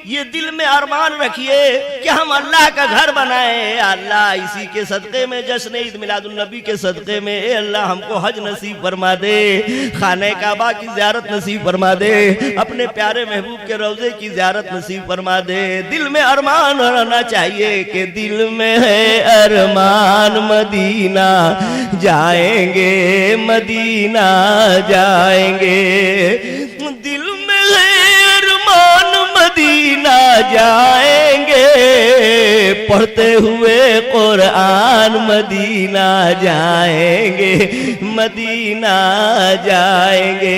ये दिल में अरमान रखिए कि हम अल्लाह का घर बनाए। अल्लाह इसी के सदक़े में, जश्न ईद मिलादुन नबी के सदक़े में, ए अल्लाह हमको हज नसीब फरमा दे, खाने काबा की ज़ियारत नसीब फरमा दे, अपने प्यारे महबूब के रोज़े की ज़ियारत नसीब फरमा दे। दिल में अरमान रहना चाहिए कि दिल में है अरमान, मदीना जाएंगे, मदीना जाएंगे। दिल में है अरमान, मदीना जाएंगे, पढ़ते हुए कुरान मदीना जाएंगे, मदीना जाएंगे।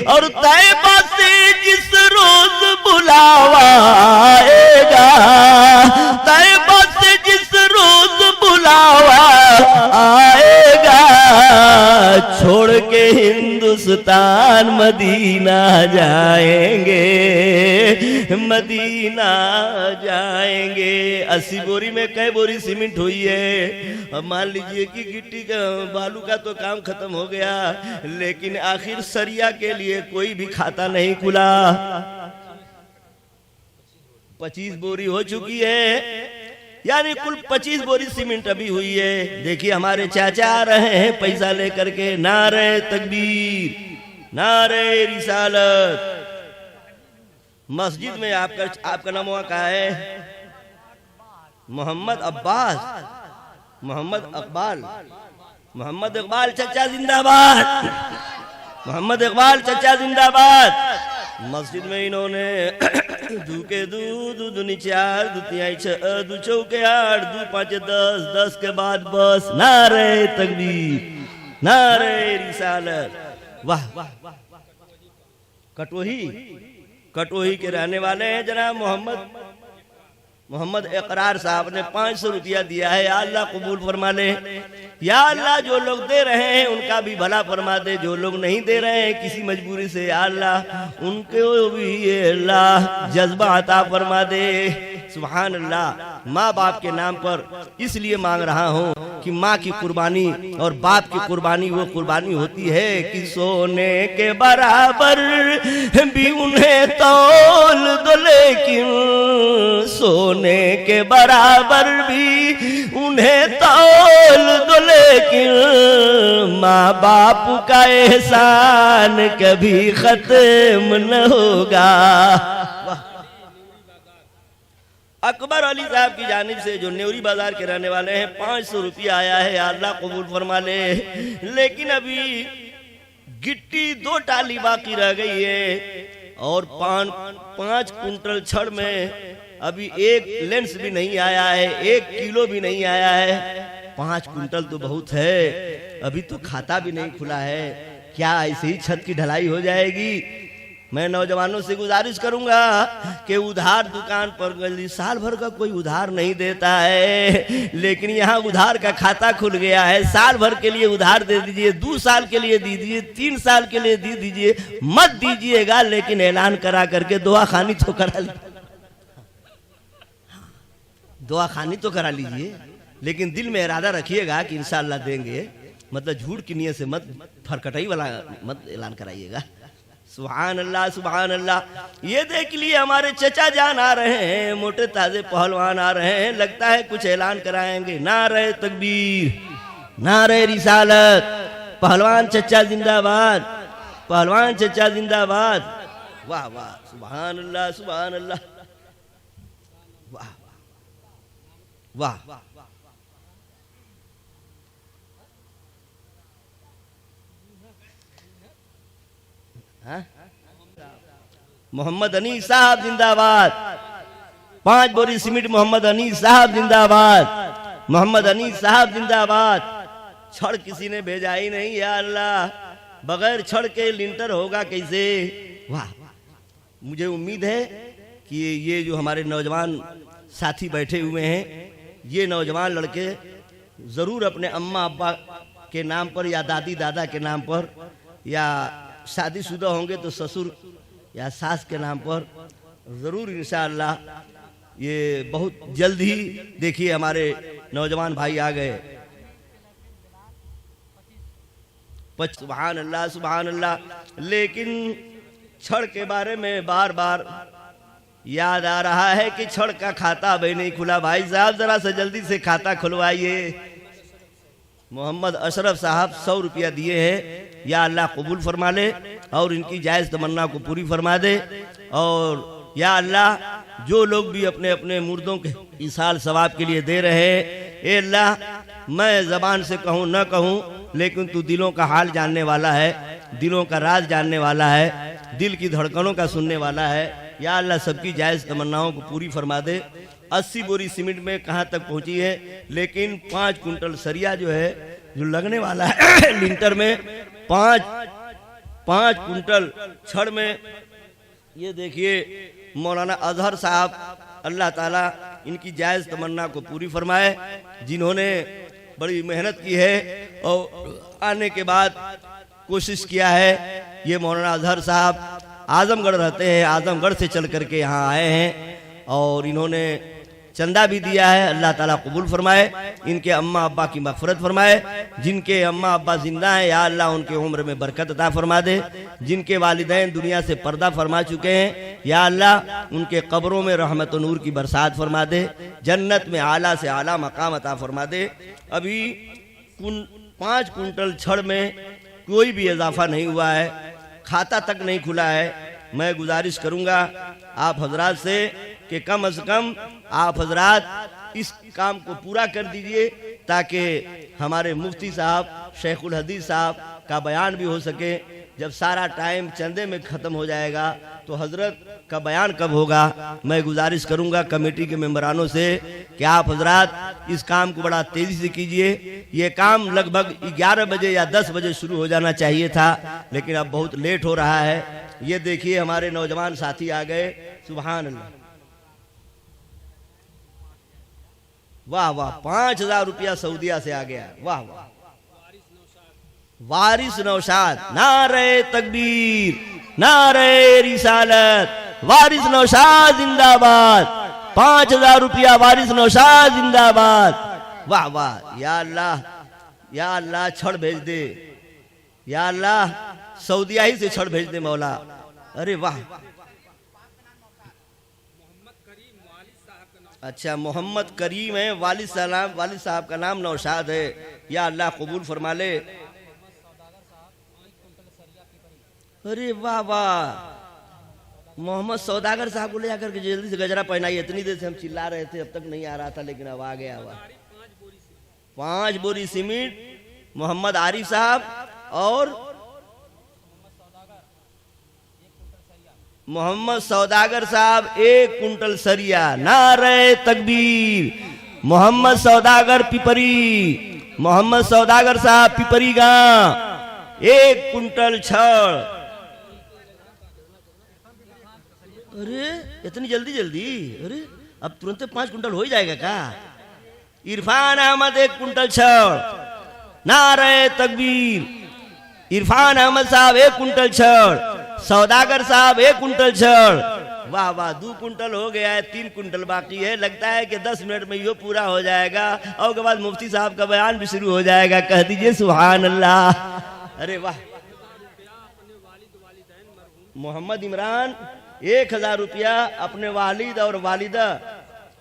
और तैबा से जिस रोज बुलावा आएगा, तैबा से जिस रोज बुलावा मदीना जाएंगे, मदीना जाएंगे। 80 बोरी में कई बोरी सीमेंट हुई है। अब मान लीजिए कि गिट्टी का बालू का तो काम खत्म हो गया, लेकिन आखिर सरिया के लिए कोई भी खाता नहीं खुला। 25 बोरी हो चुकी है, यानी कुल 25 बोरी सीमेंट अभी हुई है। देखिए हमारे चाचा आ रहे हैं पैसा लेकर के। नारे तकबीर, नारे रिसालत। मस्जिद में आपका नाम क्या है? मोहम्मद अब्बास, मोहम्मद इकबाल। मोहम्मद इकबाल चचा जिंदाबाद, मोहम्मद इकबाल चचा जिंदाबाद। मस्जिद में इन्होंने दू के दू दूनी 4 दू 3 6 दू चौके 8 दू 5 10 10 के बाद बस। नारे तकबीर, नारे रिसालत। वाह वाह। कटोही के रहने वाले हैं जनाब मोहम्मद इकरार साहब ने 500 रुपया दिया है। या अल्लाह कबूल फरमा ले। या अल्लाह जो लोग दे रहे हैं उनका भी भला फरमा दे, जो लोग नहीं दे रहे हैं किसी मजबूरी से, या अल्लाह उनको भी अल्लाह जज्बा अता फरमा दे। सुभान अल्लाह। माँ बाप के नाम पर इसलिए मांग रहा हूँ कि माँ की कुर्बानी और बाप की कुर्बानी वो कुर्बानी होती है कि सोने के बराबर भी उन्हें तौल दो, लेकिन सोने के बराबर भी उन्हें तौल दो, लेकिन माँ बाप का एहसान कभी खत्म न होगा। अकबर अली साहब की जानिब से जो नेवरी बाजार के रहने वाले हैं 500 रुपया आया है। अल्लाह कबूल फरमा ले। लेकिन अभी गिट्टी 2 टाली बाकी रह गई है और 5 कुंटल छड़ में अभी 1 लेंस भी नहीं आया है, 1 किलो भी नहीं आया है। 5 कुंटल तो बहुत है, अभी तो खाता भी नहीं खुला है। क्या ऐसे ही छत की ढलाई हो जाएगी? मैं नौजवानों से गुजारिश करूंगा कि उधार दुकान पर गली साल भर का कोई उधार नहीं देता है, लेकिन यहाँ उधार का खाता खुल गया है। साल भर के लिए उधार दे दीजिए, 2 साल के लिए दे दीजिए, 3 साल के लिए दे दीजिए, मत दीजिएगा, लेकिन ऐलान करा करके दुआ खानी तो करा लीजिए, दुआ खानी तो करा लीजिए, लेकिन दिल में इरादा रखिएगा कि इंशाअल्लाह देंगे। मतलब झूठ की नियत से मत, फरकटाई वाला मत ऐलान कराइएगा। सुभान अल्लाह, सुभान अल्लाह। ये देख लिए हमारे चचा जान आ रहे हैं, मोटे ताजे पहलवान आ रहे हैं, लगता है कुछ ऐलान कराएंगे। नारे तकबीर, नारे रिसालत। पहलवान चचा जिंदाबाद, पहलवान चचा जिंदाबाद। वाह वाह, सुभान अल्लाह, सुभान अल्लाह। वाह वाह वाह। मोहम्मद अनीस साहब जिंदाबाद। 5 बोरी सीमेंट मोहम्मद अनीस साहब जिंदाबाद, मोहम्मद अनीस साहब जिंदाबाद। छड़ किसी ने भेजा ही नहीं। या अल्लाह, बगैर छड़ के लिंटर होगा कैसे? वाह। मुझे उम्मीद है कि ये जो हमारे नौजवान साथी बैठे हुए हैं, ये नौजवान लड़के जरूर अपने अम्मा अब्बा के नाम पर या दादी दादा के नाम पर, या शादीशुदा होंगे तो ससुर या सास के नाम पर जरूर इंशाअल्लाह। ये बहुत जल्द ही देखिए हमारे नौजवान भाई आ गए। सुभान अल्लाह, सुभान अल्लाह। लेकिन छड़ के बारे में बार बार याद आ रहा है कि छड़ का खाता अभी नहीं खुला। भाई साहब जरा से जल्दी से खाता खुलवाइए। मोहम्मद अशरफ साहब 100 रुपया दिए हैं। या अल्लाह कबूल फरमा ले और इनकी जायज़ तमन्ना को पूरी फरमा दे। और या अल्लाह जो लोग भी अपने अपने मुर्दों के इसाल सवाब के लिए दे रहे हैं, ए अल्लाह मैं ज़बान से कहूँ न कहूँ, लेकिन तू दिलों का हाल जानने वाला है, दिलों का राज जानने वाला है, दिल की धड़कनों का सुनने वाला है। या अल्लाह सबकी जायज़ तमन्नाओं को पूरी फरमा दे। 80 बोरी सीमेंट में कहाँ तक पहुँची है, लेकिन 5 कुंटल सरिया जो है जो लगने वाला है लिंटर में, 5 कुंटल छड़ में। ये देखिए मौलाना अजहर साहब, अल्लाह ताला इनकी जायज़ तमन्ना को पूरी फरमाए, जिन्होंने बड़ी मेहनत की है और आने के बाद कोशिश किया है ये मौलाना अजहर साहब आजमगढ़ रहते हैं, आजमगढ़ से चल करके यहाँ आए हैं और इन्होंने चंदा भी दिया है। अल्लाह ताला कबूल फरमाए, इनके अम्मा अब्बा की मगफरत फरमाए। जिनके अम्मा अब्बा जिंदा हैं या अल्लाह उनके उम्र में बरकत अता फरमा दे। जिनके वालिदैन दुनिया से पर्दा फरमा चुके हैं या अल्लाह उनके कब्रों में रहमत और नूर की बरसात फरमा दे, जन्नत में आला से आला मकाम अता फरमा दे। अभी 5 कुंटल छड़ में कोई भी इजाफा नहीं हुआ है, खाता तक नहीं खुला है। मैं गुजारिश करूंगा आप हजरात से कि कम से कम आप हजरात इस काम को पूरा कर दीजिए ताकि हमारे मुफ्ती साहब शेखुल हदीस साहब का बयान भी हो सके। जब सारा टाइम चंदे में ख़त्म हो जाएगा तो हजरत का बयान कब होगा। मैं गुजारिश करूंगा कमेटी के मेंबरानों से कि आप हजरात इस काम को बड़ा तेज़ी से कीजिए। ये काम लगभग 11 बजे या 10 बजे शुरू हो जाना चाहिए था, लेकिन अब बहुत लेट हो रहा है। ये देखिए हमारे नौजवान साथी आ गए, सुभान अल्लाह, वाह वाह, 5000 रुपया सऊदिया से आ गया, वाह वाह। वारिस नौशाद, नारे तकबीर, नारे रिसालत, वारिस नौशाद जिंदाबाद। 5000 रुपया वारिस नौशाद जिंदाबाद, वाह वाह। या अल्लाह, या अल्लाह छड़ भेज दे, या अल्लाह सऊदिया ही से छड़ भेज दे मौला। अरे वाह, अच्छा मोहम्मद करीम है, वालिद साहब का नाम नौशाद है। या अल्लाह कबूल फरमा ले। अरे वाह वाह, मोहम्मद सौदागर साहब को ले जाकर के जल्दी से गजरा पहनाइए। इतनी देर से हम चिल्ला रहे थे, अब तक नहीं आ रहा था, लेकिन अब आ गया। हुआ 5 बोरी सीमेंट मोहम्मद आरिफ साहब और मोहम्मद सौदागर साहब 1 कुंटल सरिया। नारे तकबीर, मोहम्मद सौदागर पिपरी, मोहम्मद सौदागर साहब पिपरी गांव 1 कुंटल छड़। अरे इतनी जल्दी जल्दी, अरे अब तुरंत 5 कुंटल हो ही जाएगा क्या। इरफान अहमद 1 कुंटल छड़। नारे तकबीर, इरफान अहमद साहब 1 कुंटल छड़, सौदागर साहब 1 कुंटल छड़। वाह वाह, 2 कुंटल हो गया है, 3 कुंटल बाकी है। लगता है कि 10 मिनट में ये पूरा हो जाएगा और उसके बाद मुफ्ती साहब का बयान भी शुरू हो जाएगा। कह दीजिए सुभान अल्लाह। अरे वाह, मोहम्मद इमरान 1000 रुपया अपने वालिद और वालिदा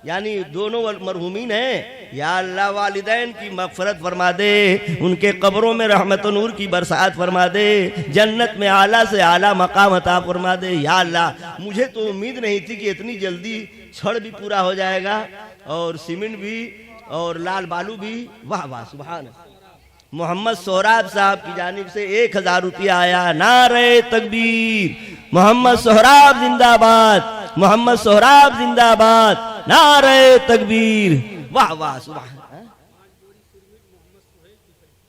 यानी दोनों मरहूमीन हैं। या अल्लाह वालिदैन की मगफरत फरमा दे, उनके कब्रों में रहमत और नूर की बरसात फरमा दे, जन्नत में आला से आला मकाम अता फरमा दे। या अल्लाह, मुझे तो उम्मीद नहीं थी कि इतनी जल्दी छड़ भी पूरा हो जाएगा और सीमेंट भी और लाल बालू भी। वाह वाह, सुभान। मोहम्मद सोहराब साहब की जानिब से 1000 रुपया आया। नारे तकबीर, मोहम्मद सोहराब जिंदाबाद, मोहम्मद सोहराब जिंदाबाद। नारे तकबीर, वाह वाह, सुभान।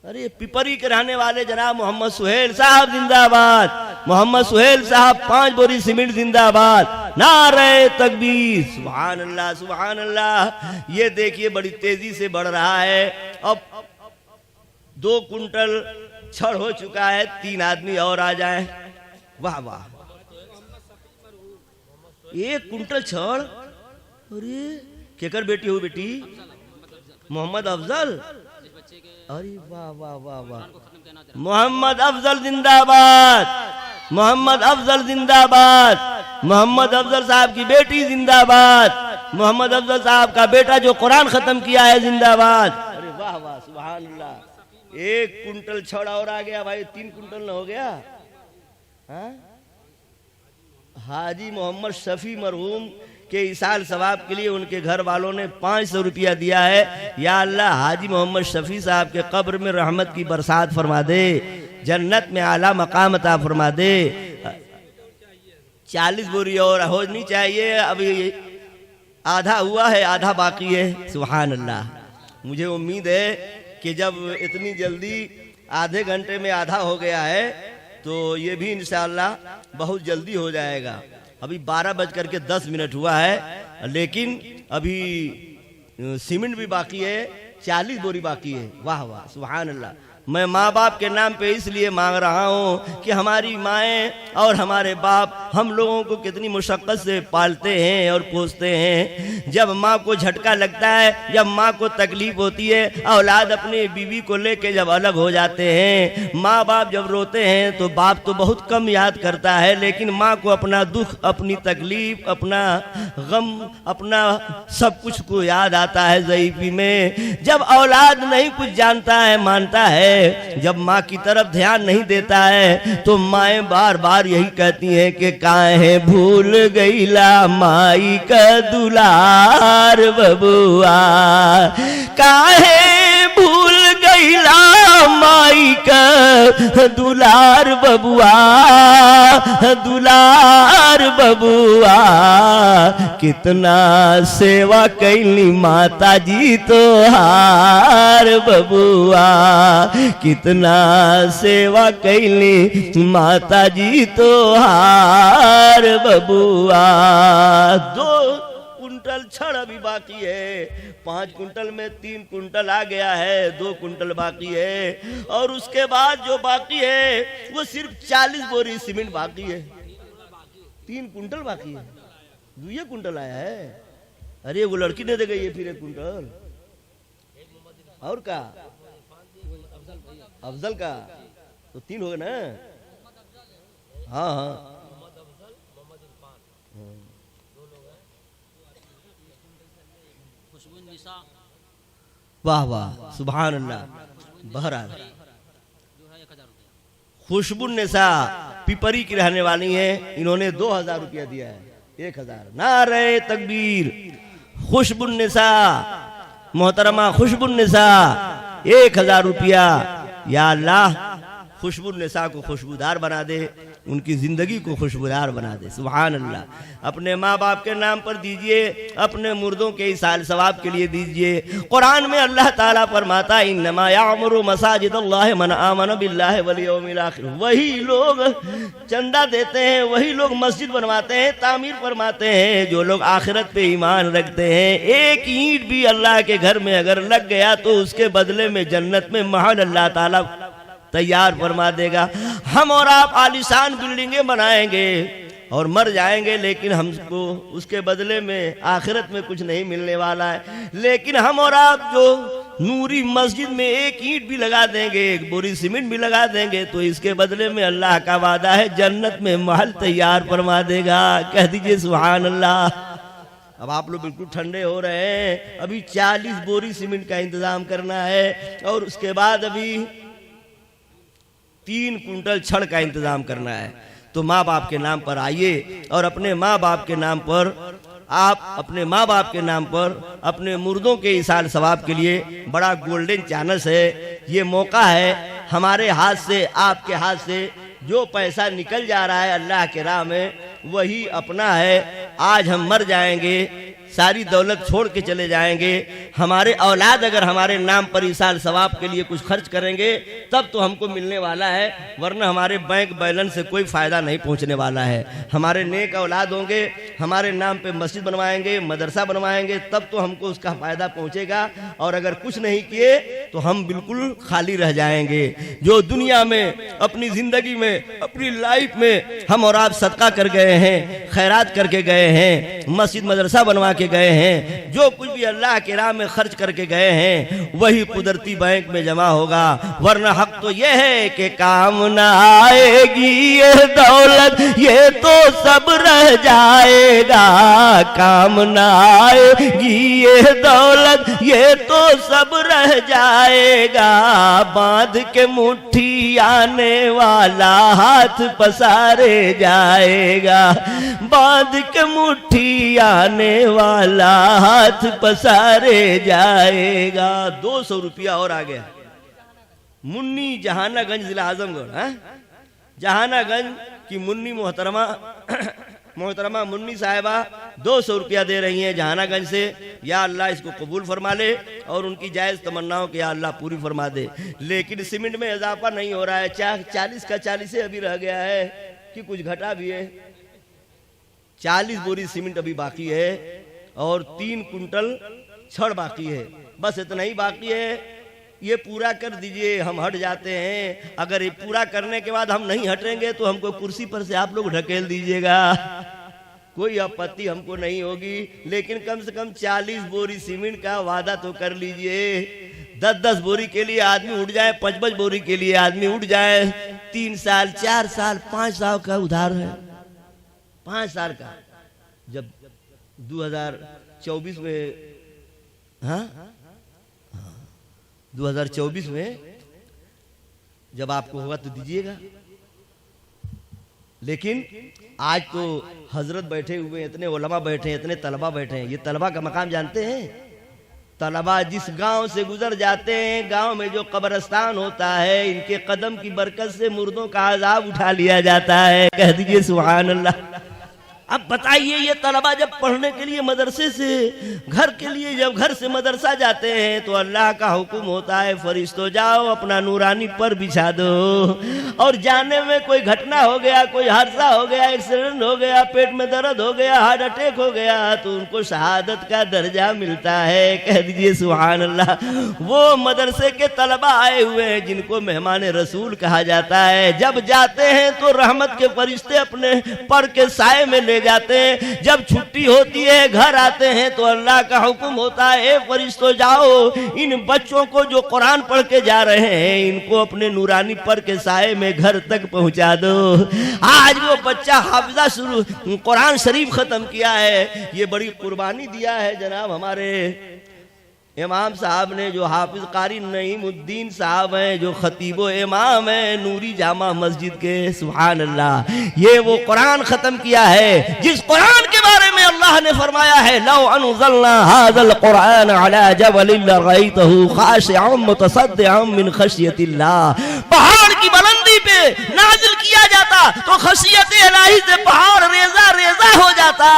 अरे पिपरी के रहने वाले जनाब मोहम्मद सुहेल साहब जिंदाबाद, मोहम्मद सुहेल साहब 5 बोरी सीमेंट जिंदाबाद। नारे तकबीर, सुभान अल्लाह, सुभान अल्लाह। ये देखिए बड़ी तेजी से बढ़ रहा है। अब 2 कुंटल छड़ हो चुका है, 3 आदमी और आ जाएं। वाह वाह, 1 कुंटल छड़। अरे केकर बेटी हो बेटी? मोहम्मद अफजल। अरे वाह वाह वाह वाह, मोहम्मद अफजल जिंदाबाद, मोहम्मद अफजल जिंदाबाद, मोहम्मद अफजल साहब की बेटी जिंदाबाद, मोहम्मद अफजल साहब का बेटा जो कुरान खत्म किया है जिंदाबाद। अरे वाह वाह, सुभान अल्लाह। 1 कुंटल छड़ और आ गया भाई, 3 कुंटल न हो गया। हाँ? हाजी मोहम्मद शफी मरहूम के इसाल सवाब के लिए उनके घर वालों ने 500 रुपया दिया है। या अल्लाह, हाजी मोहम्मद शफी साहब के कब्र में रहमत की बरसात फरमा दे, जन्नत में आला मकाम अता फरमा दे। 40 बोरी और होनी चाहिए, अभी आधा हुआ है, आधा बाकी है। सुभान अल्लाह। मुझे उम्मीद है कि जब इतनी जल्दी आधे घंटे में आधा हो गया है तो ये भी इंशाअल्लाह बहुत जल्दी हो जाएगा। अभी 12:10 हुआ है, लेकिन अभी सीमेंट भी बाकी है, 40 बोरी बाकी है। वाह वाह, सुभान अल्लाह। मैं माँ बाप के नाम पे इसलिए मांग रहा हूँ कि हमारी माएँ और हमारे बाप हम लोगों को कितनी मुशक्क़त से पालते हैं और पोसते हैं। जब माँ को झटका लगता है, जब माँ को तकलीफ होती है, औलाद अपने बीवी को लेके जब अलग हो जाते हैं, माँ बाप जब रोते हैं तो बाप तो बहुत कम याद करता है, लेकिन माँ को अपना दुख, अपनी तकलीफ, अपना गम, अपना सब कुछ को याद आता है ज़ईफ़ी में। जब औलाद नहीं कुछ जानता है, मानता है, जब माँ की तरफ ध्यान नहीं देता है, तो माएँ बार बार यही कहती हैं कि काहे भूल गईला माई का दुलार बबुआ, काहे भूल गईला माई का दुलार बबुआ, दुलार बबुआ। कितना सेवा कैली माता जी तोहार बबुआ, कितना सेवा कैली माता जी तोहार बबुआ। 2 कुंटल छड़ अभी बाकी है, 5 कुंटल में 3 कुंटल आ गया है, 2 कुंटल बाकी है, और उसके बाद जो बाकी है वो सिर्फ 40 बोरी सीमेंट बाकी है। 3 कुंटल बाकी है, 2 कुंटल आया है। अरे वो लड़की ने दे गई है फिर 1 कुंटल और का अफजल का तो 3 हो गए ना। हाँ हाँ वाह वाह सुभान अल्लाह। बहरहाल खुशबू निसा पिपरी की रहने वाली हैं, इन्होंने 2000 रुपया दिया है। 1000 नारे तकबीर। खुशबू निसा मोहतरमा खुशबू निसा 1000 रुपया। या अल्लाह खुशबू निसा को खुशबूदार बना दे, उनकी जिंदगी को खुशबूदार बना दे। सुभान अल्लाह। अपने माँ बाप के नाम पर दीजिए, अपने मुर्दों के इसाल सवाब के लिए दीजिए। कुरान में अल्लाह ताला फरमाता है इन्नमा यामुरु मसाजिदल्लाहि मन आमन बिल्लाहि वल यौमिल आखिर। वही लोग चंदा देते हैं, वही लोग मस्जिद बनवाते हैं, तामीर फरमाते हैं, जो लोग आखिरत पे ईमान रखते हैं। एक ईंट भी अल्लाह के घर में अगर लग गया तो उसके बदले में जन्नत में महल अल्लाह ताला तैयार फरमा देगा। हम और आप आलीशान बिल्डिंगें बनाएंगे और मर जाएंगे, लेकिन हमको उसके बदले में आखिरत में कुछ नहीं मिलने वाला है। लेकिन हम और आप जो नूरी मस्जिद में एक ईंट भी लगा देंगे, 1 बोरी सीमेंट भी लगा देंगे, तो इसके बदले में अल्लाह का वादा है जन्नत में महल तैयार फरमा देगा। कह दीजिए सुभान अल्लाह। अब आप लोग बिल्कुल ठंडे हो रहे हैं। अभी 40 बोरी सीमेंट का इंतजाम करना है और उसके बाद अभी 3 कुंटल छड़ का इंतजाम करना है। तो माँ बाप के नाम पर आइए और अपने माँ बाप के नाम पर आप अपने माँ बाप के नाम पर अपने मुर्दों के इसाल सवाब के लिए बड़ा गोल्डन चांस है। ये मौका है, हमारे हाथ से, आपके हाथ से जो पैसा निकल जा रहा है अल्लाह के राह में, वही अपना है। आज हम मर जाएंगे, सारी दौलत छोड़ के चले जाएंगे। हमारे औलाद अगर हमारे नाम पर इसाल सवाब के लिए कुछ खर्च करेंगे तब तो हमको मिलने वाला है, वरना हमारे बैंक बैलेंस से कोई फ़ायदा नहीं पहुंचने वाला है। हमारे नेक औलाद होंगे, हमारे नाम पे मस्जिद बनवाएंगे, मदरसा बनवाएंगे, तब तो हमको उसका फ़ायदा पहुंचेगा। और अगर कुछ नहीं किए तो हम बिल्कुल खाली रह जाएंगे। जो दुनिया में अपनी ज़िंदगी में, अपनी लाइफ में हम और आप सदका कर गए हैं, खैरात करके गए हैं, मस्जिद मदरसा बनवा के गए हैं, जो कुछ भी अल्लाह के राह में खर्च करके गए हैं, वही कुदरती बैंक में जमा होगा। वरना हक तो यह है कि काम ना आएगी ये दौलत, ये तो सब रह जाएगा। काम ना आएगी ये दौलत, ये तो सब रह जाएगा। बांध के मुट्ठी आने वाला हाथ पसारे जाएगा। बांध के मुट्ठी आने वाला हाथ पसारे जाएगा। 200 रुपया और आ गया। मुन्नी जहानागंज जिला आजमगढ़, जहानागंज की मुन्नी मोहतरमा मुन्नी साहिबा 200 रुपया दे रही हैं जहानागंज से। या अल्लाह इसको कबूल फरमा ले और उनकी जायज़ तमन्नाओं की या अल्लाह पूरी फरमा दे। लेकिन सीमेंट में इजाफा नहीं हो रहा है, 40 का 40 अभी रह गया है कि कुछ घटा भी है। 40 बोरी सीमेंट अभी बाकी है और 3 कुंटल छड़ बाकी है। बस इतना ही बाकी है। ये पूरा कर दीजिए, हम हट जाते हैं। अगर ये पूरा करने के बाद हम नहीं हटेंगे तो हमको कुर्सी पर से आप लोग ढकेल दीजिएगा, कोई आपत्ति हमको नहीं होगी। लेकिन कम से कम 40 बोरी सीमेंट का वादा तो कर लीजिए। 10-10 बोरी के लिए आदमी उठ जाए, 5-5 बोरी के लिए आदमी उठ जाए। 3 साल 4 साल 5 साल का उधार है, 5 साल का। जब 2024 में, हाँ 2024 में जब आपको होगा तो दीजिएगा। लेकिन आज तो हजरत बैठे हुए हैं, इतने उलमा बैठे हैं, इतने तलबा बैठे हैं। ये तलबा का मकाम जानते हैं? तलबा जिस गांव से गुजर जाते हैं, गांव में जो कब्रिस्तान होता है, इनके कदम की बरकत से मुर्दों का अजाब उठा लिया जाता है। कह दीजिए सुभान अल्लाह। अब बताइए, ये तलबा जब पढ़ने के लिए मदरसे से घर के लिए जब घर से मदरसा जाते हैं तो अल्लाह का हुक्म होता है, फरिश्तों जाओ अपना नूरानी पर बिछा दो। और जाने में कोई घटना हो गया, कोई हादसा हो गया, एक्सीडेंट हो गया, पेट में दर्द हो गया, हार्ट अटैक हो गया, तो उनको शहादत का दर्जा मिलता है। कह दीजिए सुभान अल्लाह। वो मदरसे के तलबा आए हुए हैं जिनको मेहमान रसूल कहा जाता है। जब जाते हैं तो रहमत के फरिश्ते अपने पर के साए में ले जाते हैं। जब छुट्टी होती है घर आते हैं तो अल्लाह का हुक्म होता है, ए फरिश्तों जाओ इन बच्चों को जो कुरान पढ़ के जा रहे हैं, इनको अपने नूरानी पर के साए में घर तक पहुंचा दो। आज वो बच्चा हाफिजा शुरू कुरान शरीफ खत्म किया है, ये बड़ी कुर्बानी दिया है जनाब हमारे इमाम साहब ने, जो हाफिज कारी नईमुद्दीन साहब हैं, जो खतीबो इमाम हैं नूरी जामा मस्जिद के। सुभान अल्लाह। ये वो कुरान खत्म किया है जिस कुरान के बारे में अल्लाह ने फरमाया है, लौ अनज़लना हाज़ल कुरान अला जबलिन लरअयतहु खाशिअन मुतसद्दिअन मिन खशियतिल्लाह। पहाड़ की बुलंदी पे नाजिल किया जाता तो खशियत इलाही से पहाड़ रेजा रेजा हो जाता।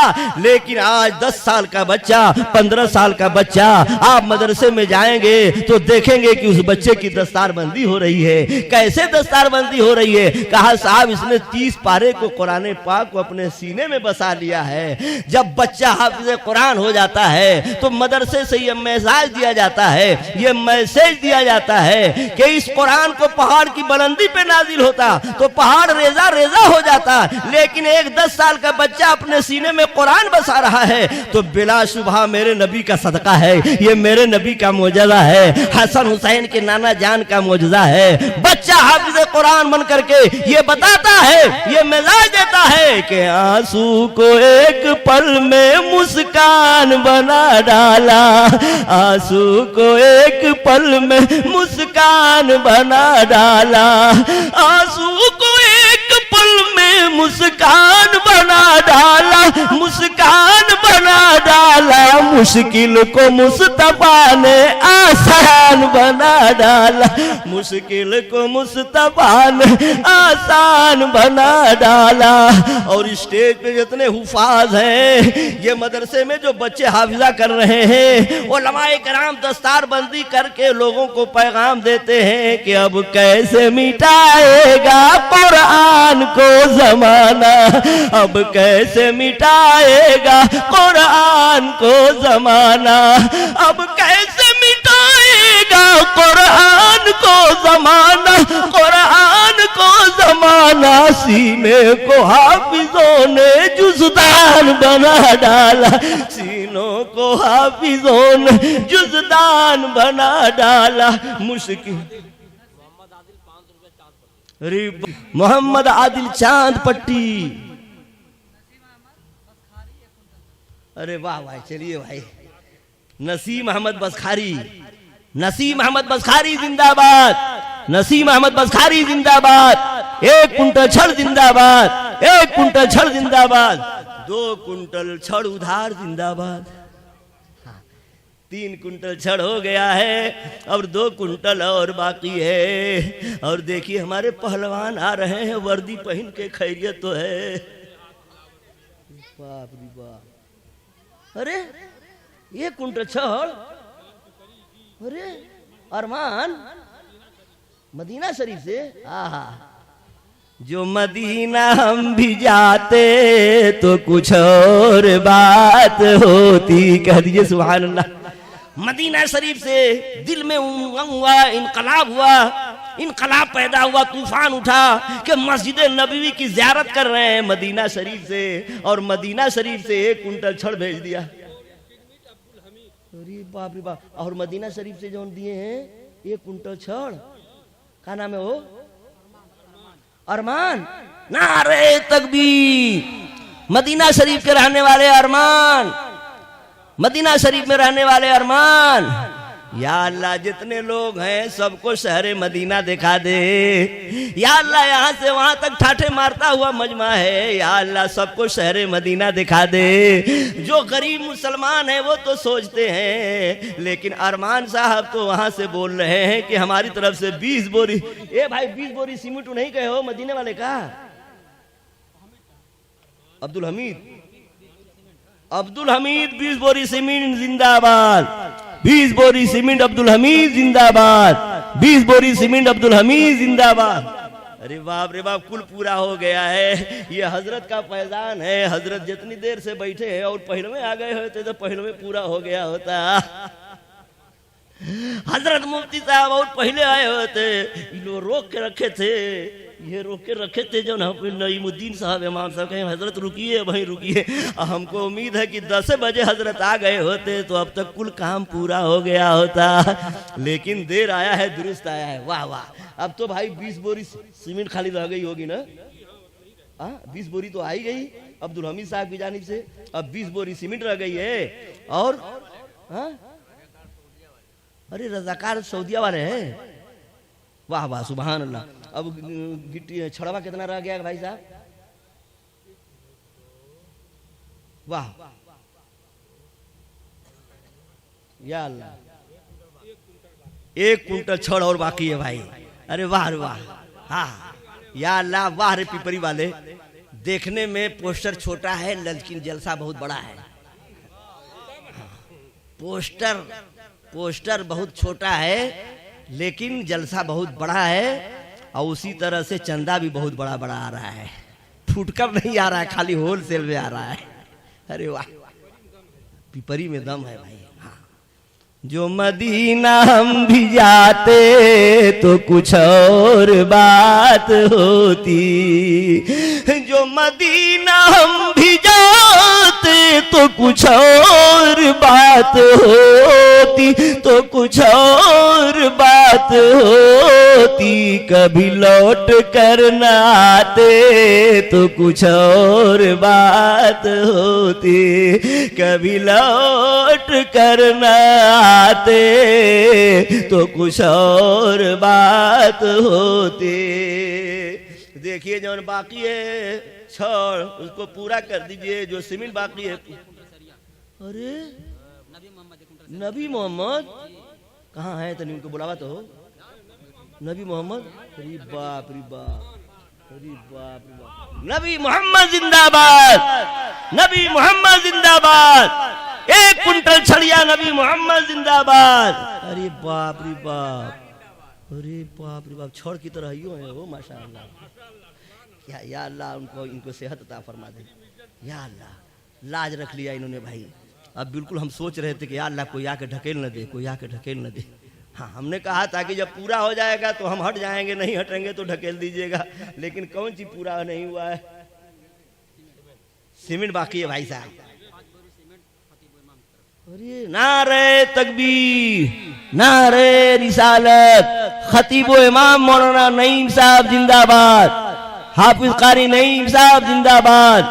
लेकिन आज 10 साल का बच्चा, 15 साल का बच्चा, आप मदरसे में जाएंगे तो देखेंगे कि उस बच्चे की दस्तारबंदी हो रही है। कैसे दस्तारबंदी हो रही है? कहा साहब इसने 30 पारे को कुरान पाक को अपने सीने में बसा लिया है। जब बच्चा हाफिज कुरान हो जाता है तो मदरसे से ये मैसेज दिया जाता है, ये मैसेज दिया जाता है कि इस कुरान को पहाड़ की बुलंदी पे नाजिल होता तो पहाड़ रेजा रेजा हो जाता। लेकिन एक 10 साल का बच्चा अपने सीने में कुरान बसा रहा है तो बिला शुबहा मेरे नबी का सदका है, ये मेरे नबी का मौजज़ा है, हसन हुसैन के नाना जान का मौजज़ा है। बच्चा हाफिज़ कुरान बन करके ये बताता है, ये मिजाज देता है कि आंसू को एक पल में मुस्कान बना डाला, आंसू को एक पल में मुस्कान बना डाला, आंसू को एक पल में मुस्कान बना डाला, मुस्कान बना डाला, मुश्किल को मुस्तफा ने आसान बना डाला, मुश्किल को मुस्तफा ने आसान बना डाला। और स्टेज पे जितने हुफाज हैं, ये मदरसे में जो बच्चे हाफिजा कर रहे हैं, उलमाए कराम दस्तारबंदी करके लोगों को पैगाम देते हैं कि अब कैसे मिटाएगा कुरान को जमाना, अब कैसे मिटाएगा कुरान को जमाना, अब कैसे मिटाएगा कुरान को जमाना, कुरान को जमाना। सीने को हाफिजों ने जुज़दान बना डाला, सीनों को हाफिजों ने जुज़दान बना डाला। मुश्किल मोहम्मद आदिल चांद पट्टी। अरे वाह भाई, चलिए भाई, नसीम अहमद बसखारी, नसीम अहमद बसखारी जिंदाबाद, नसीम अहमद बसखारी जिंदाबाद। 1 कुंटल छड़ जिंदाबाद, 1 कुंटल छड़ जिंदाबाद, 2 कुंटल छड़ उधार जिंदाबाद। 3 कुंटल छड़ हो गया है, अब 2 कुंटल और बाकी है। और देखिए हमारे पहलवान आ रहे हैं वर्दी पहन के, खैरियत तो है। बाप रे बाप, अरे 1 कुंटल छड़, अरे अरमान मदीना शरीफ से। आहा, जो मदीना हम भी जाते तो कुछ और बात होती। कह दीजिए सुभान अल्लाह। मदीना शरीफ से दिल में उमंग हुआ, इनकलाब हुआ, इनकलाब पैदा हुआ, तूफान उठा कि मस्जिद नबवी की ज़ियारत कर रहे हैं मदीना शरीफ से, और मदीना शरीफ से 1 कुंटल छड़ भेज दिया। अरे बाप रे बाप। और मदीना शरीफ से जो दिए हैं 1 कुंटल छड़, क्या नाम है वो? अरमान। नारे तकबीर। मदीना शरीफ के रहने वाले अरमान, मदीना शरीफ में रहने वाले अरमान, या अल्लाह जितने लोग हैं सबको शहर मदीना दिखा दे। या अल्लाह यहाँ से वहाँ तक ठाठे मारता हुआ मजमा है, या अल्लाह सबको शहर मदीना दिखा दे। जो गरीब मुसलमान है वो तो सोचते हैं, लेकिन अरमान साहब तो वहाँ से बोल रहे हैं कि हमारी तरफ से 20 बोरी। ए भाई 20 बोरी सीमेंट नहीं कहे हो मदीने वाले का? अब्दुल हमीद 20 बोरी सीमेंट जिंदाबाद, 20 बोरी सीमेंट अब्दुल हमीद जिंदाबाद, 20 बोरी सीमेंट अब्दुल हमीद जिंदाबाद। अरे बाप रे बाप, कुल पूरा हो गया है। ये हजरत का फैजान है। हजरत जितनी देर से बैठे हैं और पहले में आ गए होते तो पहले में पूरा हो गया होता। हजरत मुफ्ती साहब और पहले आए होते, लोग रोक के रखे थे, ये रोक के रखे थे जो नईमुद्दीन साहब इमाम साहब कहे हजरत रुकिए वहीं रुकिए। हमको उम्मीद है कि 10 बजे हजरत आ गए होते तो अब तक कुल काम पूरा हो गया होता, लेकिन देर आया है दुरुस्त आया है। वाह वाह। अब तो भाई 20 बोरी सीमेंट खाली रह गई होगी ना? 20 बोरी तो आई गई अब्दुल हमीद साहब की जानिब से, अब 20 बोरी सीमेंट रह गई है। और अरे रजाकार सऊदिया वाले हैं। वाह वाह सुभान अल्लाह। अब गिट्टी छड़वा कितना रह गया भाई साहब? वाह या अल्लाह, 1 कुंटल छड़ और बाकी है भाई। अरे वाह रे वाह। हाँ या अल्लाह, वाह रे पिपरी वाले। देखने में पोस्टर छोटा है लेकिन जलसा बहुत बड़ा है। पोस्टर बहुत छोटा है लेकिन जलसा बहुत बड़ा है, और उसी तरह से चंदा भी बहुत बड़ा बड़ा आ रहा है। फुटकर नहीं आ रहा है, खाली होलसेल में आ रहा है। अरे वाह, पिपरी में दम है भाई। हाँ। जो मदीना हम भी जाते तो कुछ और बात होती, जो मदीना हम भी जाते तो कुछ और बात होती, तो कुछ और बात होती। कभी लौट कर न आते तो कुछ और बात होती, कभी लौट कर न आते तो कुछ और बात होती। देखिए जो बाकी है छड़ उसको पूरा कर दीजिए, जो सीमेंट बाकी है। अरे नबी मोहम्मद कहाँ है? तनी उनको बुलावा तो हो। नबी मोहम्मद, अरे बाप रे बाप, अरे बाप रे बाप। नबी मोहम्मद जिंदाबाद, नबी मोहम्मद जिंदाबाद। 1 कुंटल छड़िया नबी मोहम्मद जिंदाबाद। अरे बाप रे बाप, अरे बाप रे बाप। छड़ की तरह यूं है वो माशाअल्लाह। या अल्लाह उनको इनको सेहत अता फरमा दे। या अल्लाह लाज रख लिया इन्होंने भाई। अब बिल्कुल हम सोच रहे थे कि या अल्लाह कोई आके ढकेल न दे, कोई आके ढकेल न दे। हाँ हमने कहा था कि जब पूरा हो जाएगा तो हम हट जाएंगे, नहीं हटेंगे तो ढकेल दीजिएगा, लेकिन कौन चीज पूरा नहीं हुआ है? सीमेंट बाकी है भाई साहब। अरे नारे तकबीर, नारे रिसालत। खतीब इमाम मौलाना नईम साहब जिंदाबाद, हाफिज कारी नईम साहब जिंदाबाद,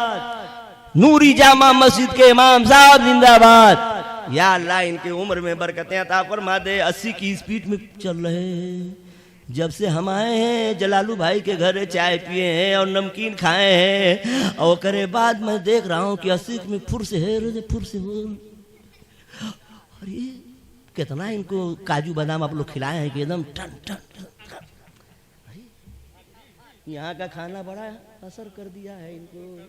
नूरी जामा मस्जिद के इमाम साहब जिंदाबाद। या अल्लाह इनकी उम्र में बरकतें अता फरमा दे। 80 की स्पीड में चल रहे हैं। जब से हम आए हैं जलालू भाई के घर चाय पिए हैं और नमकीन खाए हैं, और करे बाद मैं देख रहा हूँ कि 80 में फुर से है, फुर से हो। अरे कितना इनको काजू बादाम आप लोग खिलाए हैं कि एकदम टन टन टन। यहाँ का खाना बड़ा असर कर दिया है इनको।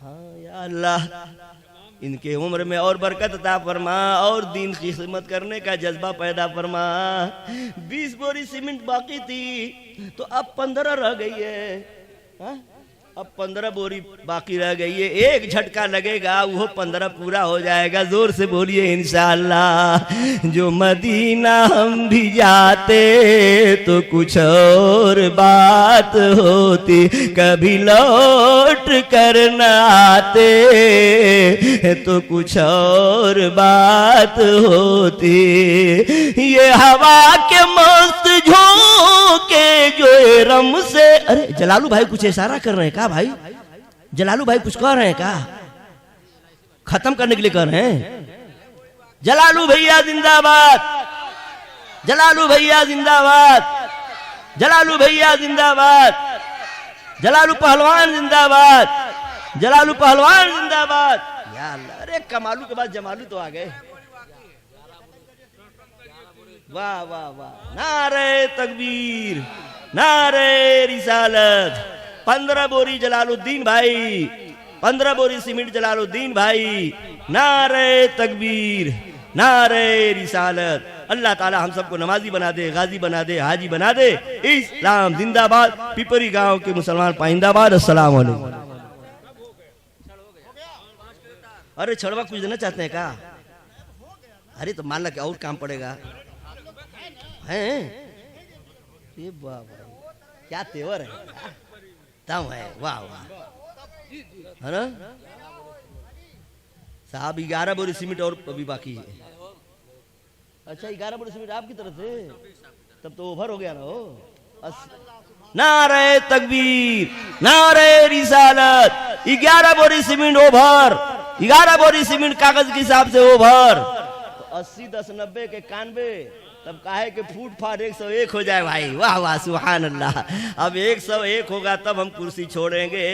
हाँ या अल्लाह इनके उम्र में और बरकत अता फरमा और दीन की खिदमत करने का जज्बा पैदा फरमा। 20 बोरी सीमेंट बाकी थी तो अब 15 रह गई है। अब 15 बोरी बाकी रह गई है, एक झटका लगेगा वो 15 पूरा हो जाएगा। जोर से बोलिए इंशाअल्लाह। जो मदीना हम भी जाते तो कुछ और बात होती, कभी लौट कर न आते तो कुछ और बात होती। ये हवा के मस्त झोंके जो रम से, अरे जलालू भाई कुछ इशारा कर रहे हैं क्या भाई? जलालू भाई कुछ कह रहे हैं क्या? खत्म करने के लिए कह रहे हैं? जलालू भैया जिंदाबाद, जलालू भैया जिंदाबाद, जलालू भैया जिंदाबाद, जलालू पहलवान जिंदाबाद, जलालू पहलवान जिंदाबाद। या अल्लाह, अरे कमालू के बाद जमालू तो आ गए। वाह वाह वाह, नारे तकबीर, नारे रिसालत। 15 बोरी जलालुद्दीन भाई, 15 बोरी सीमेंट जलालुद्दीन भाई। नारे तकबीर, नारे रिसालत। अल्लाह ताला हम सबको नमाजी बना दे, गाजी बना दे, हाजी बना दे। इस्लाम जिंदाबाद। पिपरी गांव के मुसलमान पाइंदाबाद। अस्सलाम वालेकुम। अरे छड़वा कुछ देना चाहते हैं क्या? अरे तो मान ला कि और काम पड़ेगा हैं? ये बाबा क्या तेवर है, दम है। वाह वाह, है ना साहब? 11 बोरी सीमेंट और अभी बाकी है। अच्छा 11 बोरी सीमेंट आपकी तरफ से, तब तो ओवर हो गया ना हो। नारे तकबीर, नारे रिसालत। 11 बोरी सीमेंट ओवर, 11 बोरी सीमेंट कागज के हिसाब से ओवर। 80 10 90 के 91, तब काहे के फूट फाट 101 हो जाए भाई। वाह वाह, सुभान अल्लाह। अब 101 होगा तब हम कुर्सी छोड़ेंगे।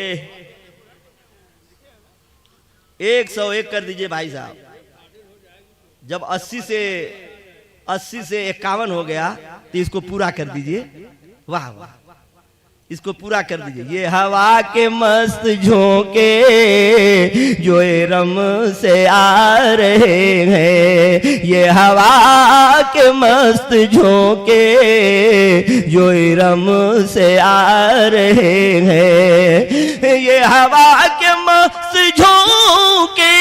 101 कर दीजिए भाई साहब। जब 80 से 51 हो गया तो इसको पूरा कर दीजिए। वाह वाह, इसको पूरा कर दीजिए। ये हवा के मस्त झोंके जो रम से आ रहे हैं, ये हवा के मस्त झोंके जो रम से आ रहे हैं, ये हवा के मस्त झोंके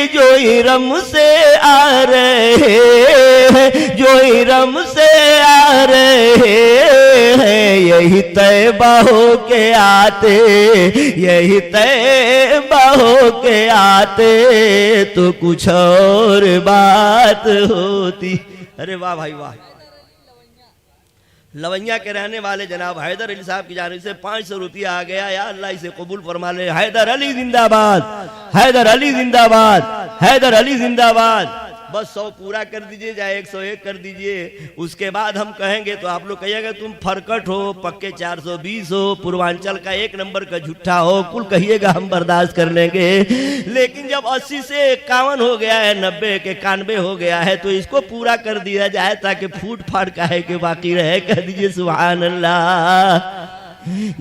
जो रम से आ रहे हैं, जो रम से आ रहे हैं। यही तैबा हो के आते, यही तैबा हो के आते तो कुछ और बात होती। अरे वाह भाई वाह। लवैया के रहने वाले जनाब हैदर अली साहब की जानिब से 500 रुपया आ गया। या अल्लाह इसे कबूल फरमा ले। हैदर अली जिंदाबाद, हैदर अली जिंदाबाद, हैदर अली जिंदाबाद। बस 100 पूरा कर दीजिए, चाहे 101 कर दीजिए। उसके बाद हम कहेंगे तो आप लोग कहिएगा तुम फरकट हो, पक्के 420 हो, पूर्वांचल का 1 नंबर का झूठा हो, कुल कहिएगा हम बर्दाश्त कर लेंगे। लेकिन जब 80 से 51 हो गया है, 90 के 91 हो गया है, तो इसको पूरा कर दिया जाए ताकि फूट फाट काहे के बाकी रहे। कह दीजिए सुभान अल्लाह।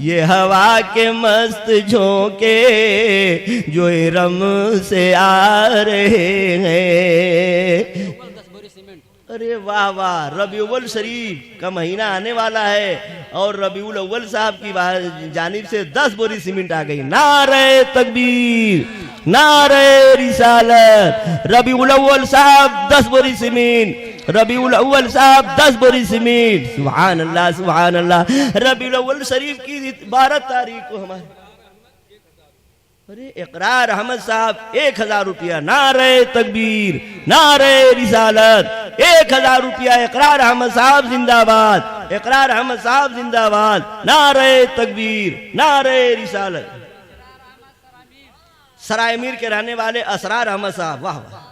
ये हवा के मस्त झोंके जो रम से आ रहे हैं। अरे वाह वाह, रबीउल शरीफ का महीना आने वाला है और रबीउल अव्वल साहब की जानिब से 10 बोरी सीमेंट आ गई। नारे तकबीर, नारे रिसालत। रबीउल अव्वल साहब 10 बोरी सीमेंट, रबीउल अव्वल साहब 10 बोरी सीमेंट। सुभान अल्लाह, सुभान अल्लाह। रबीउल अव्वल शरीफ की 12 तारीख को हमारे अरे इकरार अहमद साहब 1000 रुपया। नारे तकबीर, नारे रिसालत। 1000 रुपया इकरार अहमद साहब जिंदाबाद, इकरार अहमद साहब जिंदाबाद। नारे तकबीर, नारे रिसालत। सराय मीर के रहने वाले असरार अहमद साहब, वाह वाह।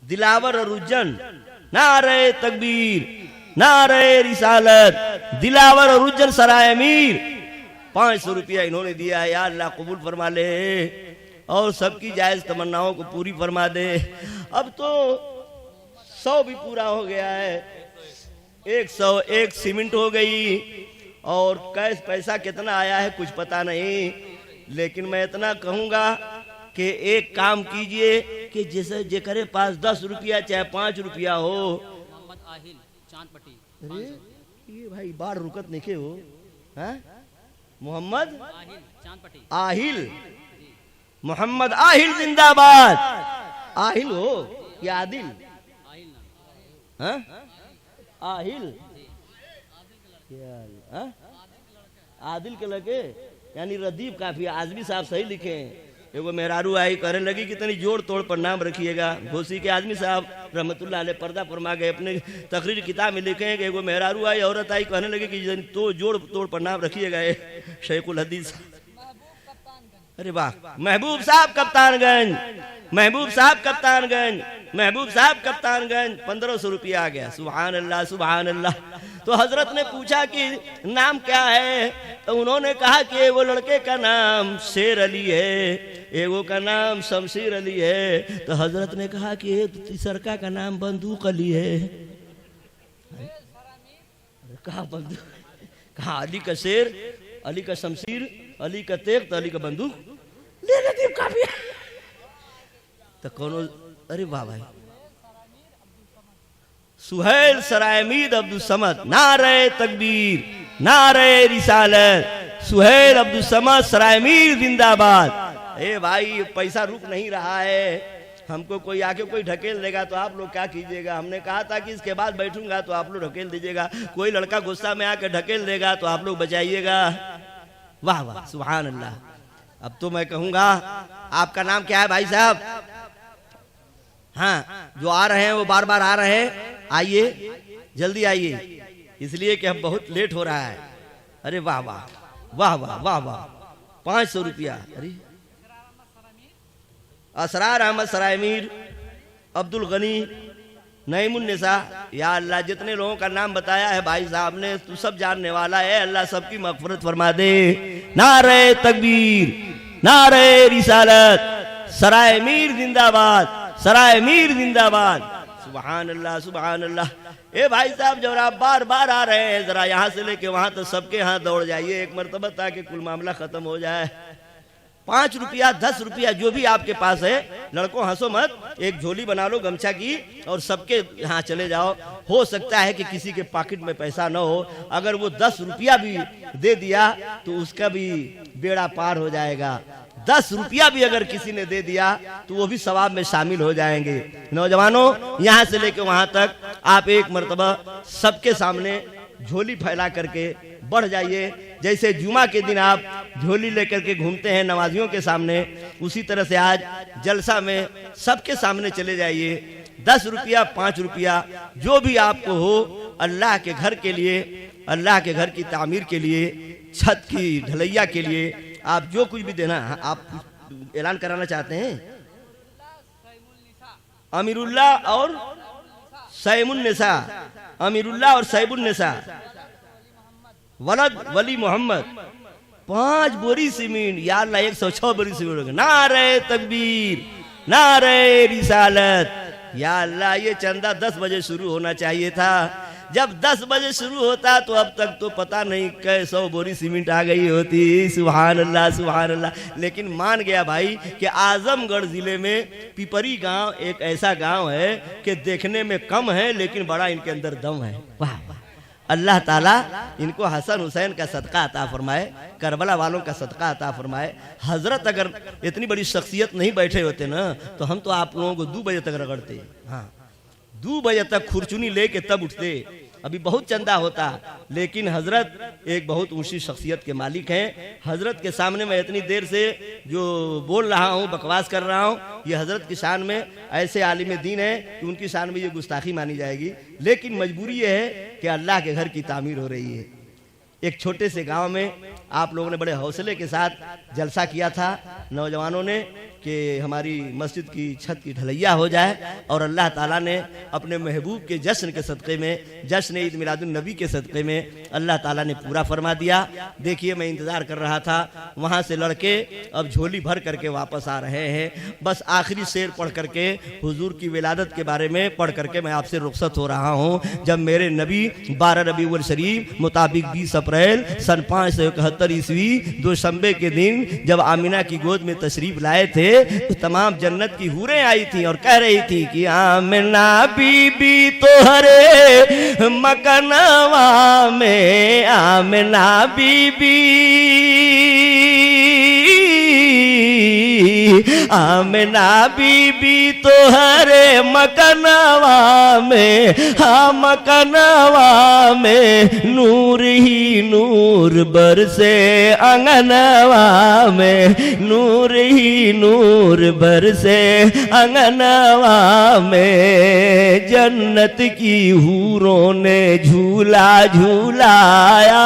दिलावर और उज्जैन। नारे तकबीर, नारे रिसालत। दिलावर और उज्जैन सराय मीर 500 रुपया इन्होंने दिया है। या अल्लाह कबूल फरमा ले और सबकी जायज तमन्नाओं को पूरी फरमा दे। अब तो 100 भी पूरा हो गया है। 101 सीमेंट हो गई और कैश पैसा कितना आया है कुछ पता नहीं, लेकिन मैं इतना कहूंगा कि एक काम कीजिए कि जैसे जेकरे पास 10 रुपया चाहे 5 रुपया हो। चांदपट्टी। अरे ये भाई बाढ़ रुकत नहीं के हो, हाँ? मोहम्मद आहिल, मोहम्मद आहिल जिंदाबाद। आहिल हो या आदिल? हाँ? आहिल हाँ? आदिल के लगे यानी रदीफ काफी। आजमी साहब सही लिखे हैं। एगो मेहरारू आई कहने लगी कि तनी जोड़ तोड़ पर नाम रखिएगा। घोसी के आदमी साहब रहमतुल्लाह अलैह पर्दा फरमा गए, अपने तकरीर किताब में लिखे हैं कि एगो मेहरारू आई, औरत आई, कहने लगी कि तो जोड़ तोड़ पर नाम रखिएगा शेखुल हदीस। अरे वाह, महबूब साहब कप्तानगंज, महबूब साहब कप्तानगंज, महबूब साहब कप्तानगंज। 1500 रुपया आ गया। सुभान अल्लाह सुभान अल्लाह। तो हजरत ने पूछा कि नाम क्या है? तो उन्होंने कहा कि वो लड़के का नाम शेर अली है, एगो का नाम शमशीर अली है। तो हजरत ने कहा कि तीसरका का नाम बंदूक अली है। कहा बंदूक? कहा अली का शेर, अली का शमशीर, अली का तेग, तो अली का बंदूक ले लेती काफी। तो कौन? अरे वाह भाई, सुहैल सरायमीद अब्दुल समद, नारे तकबीर, नारे रिसालत, सुहैल अब्दुल समद सरायमीद जिंदाबाद। ए भाई, पैसा रुक नहीं रहा है। हमको कोई आके कोई ढकेल देगा तो आप लोग क्या कीजिएगा? हमने कहा था कि इसके बाद बैठूंगा तो आप लोग ढकेल दीजिएगा। कोई लड़का गुस्सा में आके ढकेल देगा तो आप लोग बचाइएगा। वाह वाह सुभान अल्लाह। अब तो मैं कहूंगा, आपका नाम क्या है भाई साहब? हाँ, जो आ रहे हैं वो बार बार आ रहे हैं, आइए जल्दी आइए, इसलिए कि हम बहुत लेट हो रहा है। अरे वाह वाह वाह वाह वाह वाह, 500 रुपया। अरे असरार अहमद सरायमीर, अब्दुल गनी, नईमुन्निसा। या अल्लाह, जितने लोगों का नाम बताया है भाई साहब ने, तू सब जानने वाला है। अल्लाह सबकी मगफरत फरमा दे। नारे तकबीर, नारे रिसालत, सरायमीर जिंदाबाद, सरायमीर जिंदाबाद। सुभान अल्लाह सुभान अल्लाह। ए भाई साहब, जब आप बार बार आ रहे हैं, जरा यहाँ से लेके वहां तो सबके यहाँ दौड़ जाइए एक मरतबा, ताकि कुल मामला खत्म हो जाए। 5 रुपया 10 रुपया जो भी आपके पास है, लड़कों हंसो मत, एक झोली बना लो गमछा की और सबके यहाँ चले जाओ। हो सकता है कि किसी के पॉकेट में पैसा न हो, अगर वो 10 रुपया भी दे दिया तो उसका भी बेड़ा पार हो जाएगा। 10 रुपया भी अगर किसी ने दे दिया तो वो भी सवाब में शामिल हो जाएंगे। नौजवानों, यहाँ से लेकर वहां तक आप एक मरतबा सबके सामने झोली फैला करके बढ़ जाइए। जैसे जुमा के दिन आप झोली लेकर के घूमते हैं नमाजियों के सामने, उसी तरह से आज जलसा में सबके सामने चले जाइए। 10 रुपया 5 रुपया जो भी आपको हो, अल्लाह के घर के लिए, अल्लाह के घर की तामीर के लिए, छत की ढलैया के लिए, आप जो कुछ भी देना। आप ऐलान कराना चाहते हैं? अमीरुल्लाह और सैमुन्निसा, अमीरुल्लाह और सैबुन्निसा, वलद वली मोहम्मद, 5 बोरी सीमेंट। या अल्लाह, 106 बोरी सीमेंट हो गया। नारे तकबीर, नारे रिसालत। या अल्लाह, ये चंदा 10 बजे शुरू होना चाहिए था। जब 10 बजे शुरू होता तो अब तक तो पता नहीं कै 100 बोरी सीमेंट आ गई होती। सुभान अल्लाह सुभान अल्लाह। लेकिन मान गया भाई कि आजमगढ़ जिले में पिपरी गांव एक ऐसा गांव है कि देखने में कम है लेकिन बड़ा इनके अंदर दम है। वाह, अल्लाह ताला इनको हसन हुसैन का सदका अता फरमाए, करबला वालों का सदका अता फरमाए। हजरत अगर इतनी बड़ी शख्सियत नहीं बैठे होते ना, तो हम तो आप लोगों को 2 बजे तक रगड़ते। हाँ, 2 बजे तक खुरचुनी लेके तब उठते। अभी बहुत चंदा होता, लेकिन हजरत एक बहुत ऊंची शख्सियत के मालिक हैं। हजरत के सामने मैं इतनी देर से जो बोल रहा हूँ, बकवास कर रहा हूँ, ये हजरत की शान में ऐसे आलिम दीन है कि उनकी शान में ये गुस्ताखी मानी जाएगी। लेकिन मजबूरी ये है कि अल्लाह के घर की तामीर हो रही है। एक छोटे से गांव में आप लोगों ने बड़े हौसले के साथ जलसा किया था नौजवानों ने कि हमारी मस्जिद की छत की ढलैया हो जाए, और अल्लाह ताला ने अपने महबूब के जश्न के सदक़े में, जश्न ईद मिलादुन नबी के सदक़े में अल्लाह ताला ने पूरा फरमा दिया। देखिए, मैं इंतज़ार कर रहा था, वहाँ से लड़के अब झोली भर करके वापस आ रहे हैं। बस आखिरी शेर पढ़ करके, हुजूर की विलादत के बारे में पढ़ करके मैं आपसे रुखसत हो रहा हूँ। जब मेरे नबी 12 रबीउल शरीफ मुताबिक 20 अप्रैल सन 571 ईस्वी दोशंबे के दिन जब आमिना की गोद में तशरीफ लाए थे, से तो तमाम जन्नत की हूरें आई थी और कह रही थी कि आमिना बीबी तोहरे मकनवा में, आमिना बीबी, आमिना बीबी तोहरे मकनवा में, हाँ मकनवा में नूर ही नूर बरसे अंगनवा में, नूर ही नूर बरसे अंगनवा में। जन्नत की हूरों ने झूला झूलाया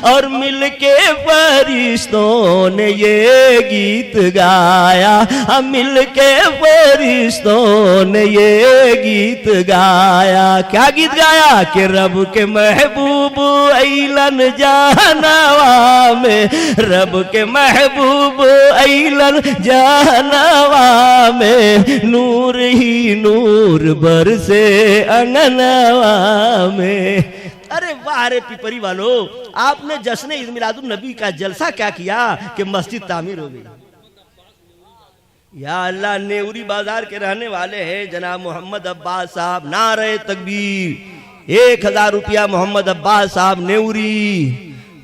और मिलके फरिश्तों ने ये गीत गाया, मिलके फरिश्तों ने ये गीत गाया। क्या गीत गाया कि रब के महबूब ऐलन जहनवा में, रब के महबूब ऐलन जहनवा में, नूर ही नूर बरसे अंगनवा में। अरे वाह, अरे पिपरी वालों, आपने जश्न ईद मिलादुन नबी का जलसा क्या किया कि मस्जिद तामीर हो गई। या अल्लाह, नेवरी बाजार के रहने वाले हैं जनाब मोहम्मद अब्बास साहब, नारे तकबीर। 1000 रुपया मोहम्मद अब्बास साहब नेवरी,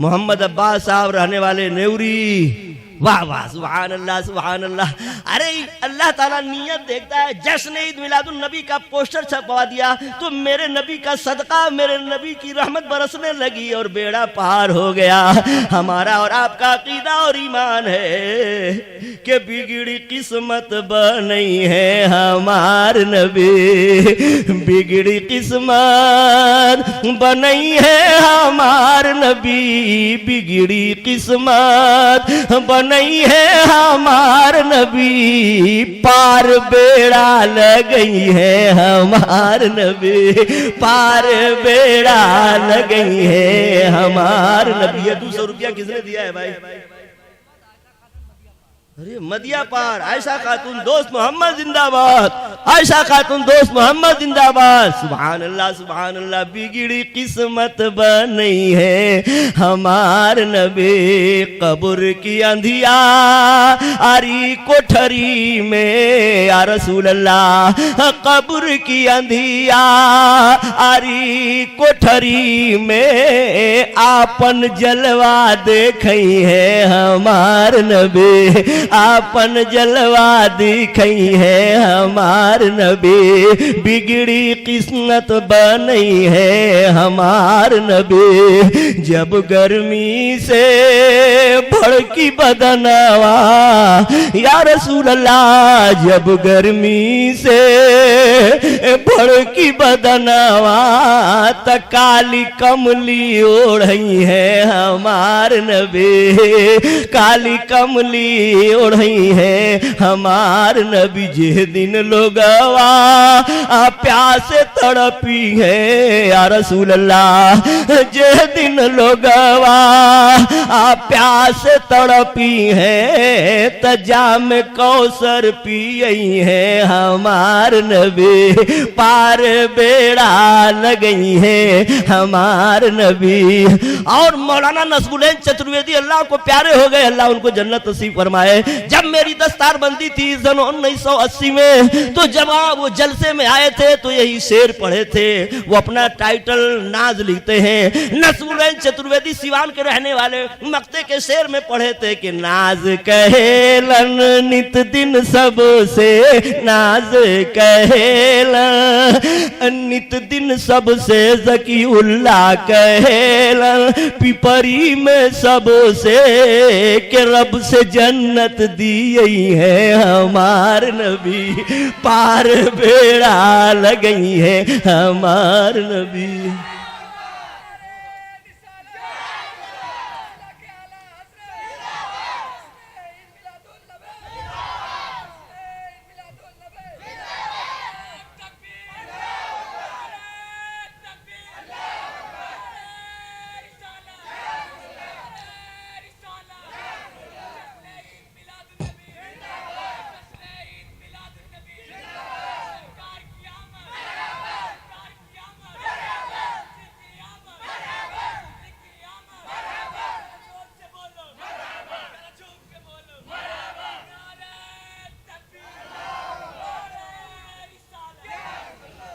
मोहम्मद अब्बास साहब रहने वाले नेवरी। वाह वाह, सुभान अल्लाह सुभान अल्लाह। अरे अल्लाह ताला नियत देखता है। जश्न ईद मिलादुन नबी का पोस्टर छपवा दिया तो मेरे नबी का सदका, मेरे नबी की रहमत बरसने लगी और बेड़ा पार हो गया। हमारा और आपका अकीदा और ईमान है कि बिगड़ी किस्मत बनी है हमार नबी, बिगड़ी किस्मत बनी है हमार नबी, बिगड़ी किस्मत नहीं है हमार नबी, पार बेड़ा लगई है हमार नबी, पार बेड़ा लगई है हमार नबी। 200 रुपया किसने दिया है भाई? अरे मदिया पार, आयशा खातून दोस्त मोहम्मद जिंदाबाद, आयशा खातून दोस्त मोहम्मद जिंदाबाद। सुभान अल्लाह सुभान अल्लाह। बिगड़ी किस्मत बनी है हमार नबी, कब्र की अंधिया आरी कोठरी में, या रसूल अल्लाह, कब्र की अंधिया आरी कोठरी में आपन जलवा देखई है हमार नबी, आपन जलवा दिखई है हमार नबी, बिगड़ी किस्मत बनी है हमार नबी। जब गर्मी से भड़की बदनवा, या रसूल अल्लाह, जब गर्मी से भड़की बदनवा त काली कमली ओढ़ई है हमार नबी, काली कमली ओढ़ई है हमार नबी। जे दिन लोगवा प्यासे तड़पी है, या रसूल अल्लाह, जे दिन लोगवा प्यासे तड़पी है त जाम कौसर पियई है हमार नबी, पार बेड़ा लगई है हमार नबी। और मौलाना नसरुल्लाह चतुर्वेदी अल्लाह को प्यारे हो गए, अल्लाह उनको जन्नत नसीब फरमाए। जब मेरी दस्तार बंदी थी सन 1980 में, तो जब वो जलसे में आए थे तो यही शेर पढ़े थे। वो अपना टाइटल नाज लिखते हैं, नसरुल्लाह चतुर्वेदी सिवान के रहने वाले, मक्ते के शेर में पढ़े थे कि नाज कहेलन नित दिन सबसे, नाज कहेलन नित दिन सबसे, ज़कीउल्लाह कहेलन पिपरी में सबसे, के रब से जन्नत दी है हमार नबी, पार बेड़ा लगई है हमार नबी।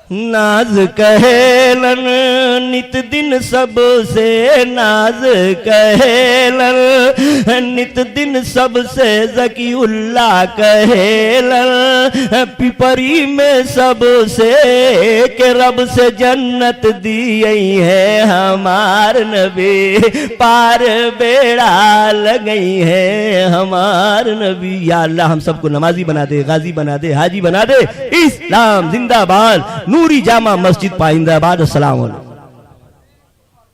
नाज कहेलन नित दिन सबसे, नाज कहेलन नित दिन सबसे, ज़कीउल्लाह कहेलन पिपरी में सबसे, के रब से जन्नत दी है हमार नबी, पार बेड़ा लगई है हमार नबी। या अल्लाह हम सबको नमाजी बना दे, गाजी बना दे, हाजी बना दे। इस्लाम जिंदाबाद। नूरी जामा मस्जिद पाइंदाबाद। अस्सलाम वालेकुम।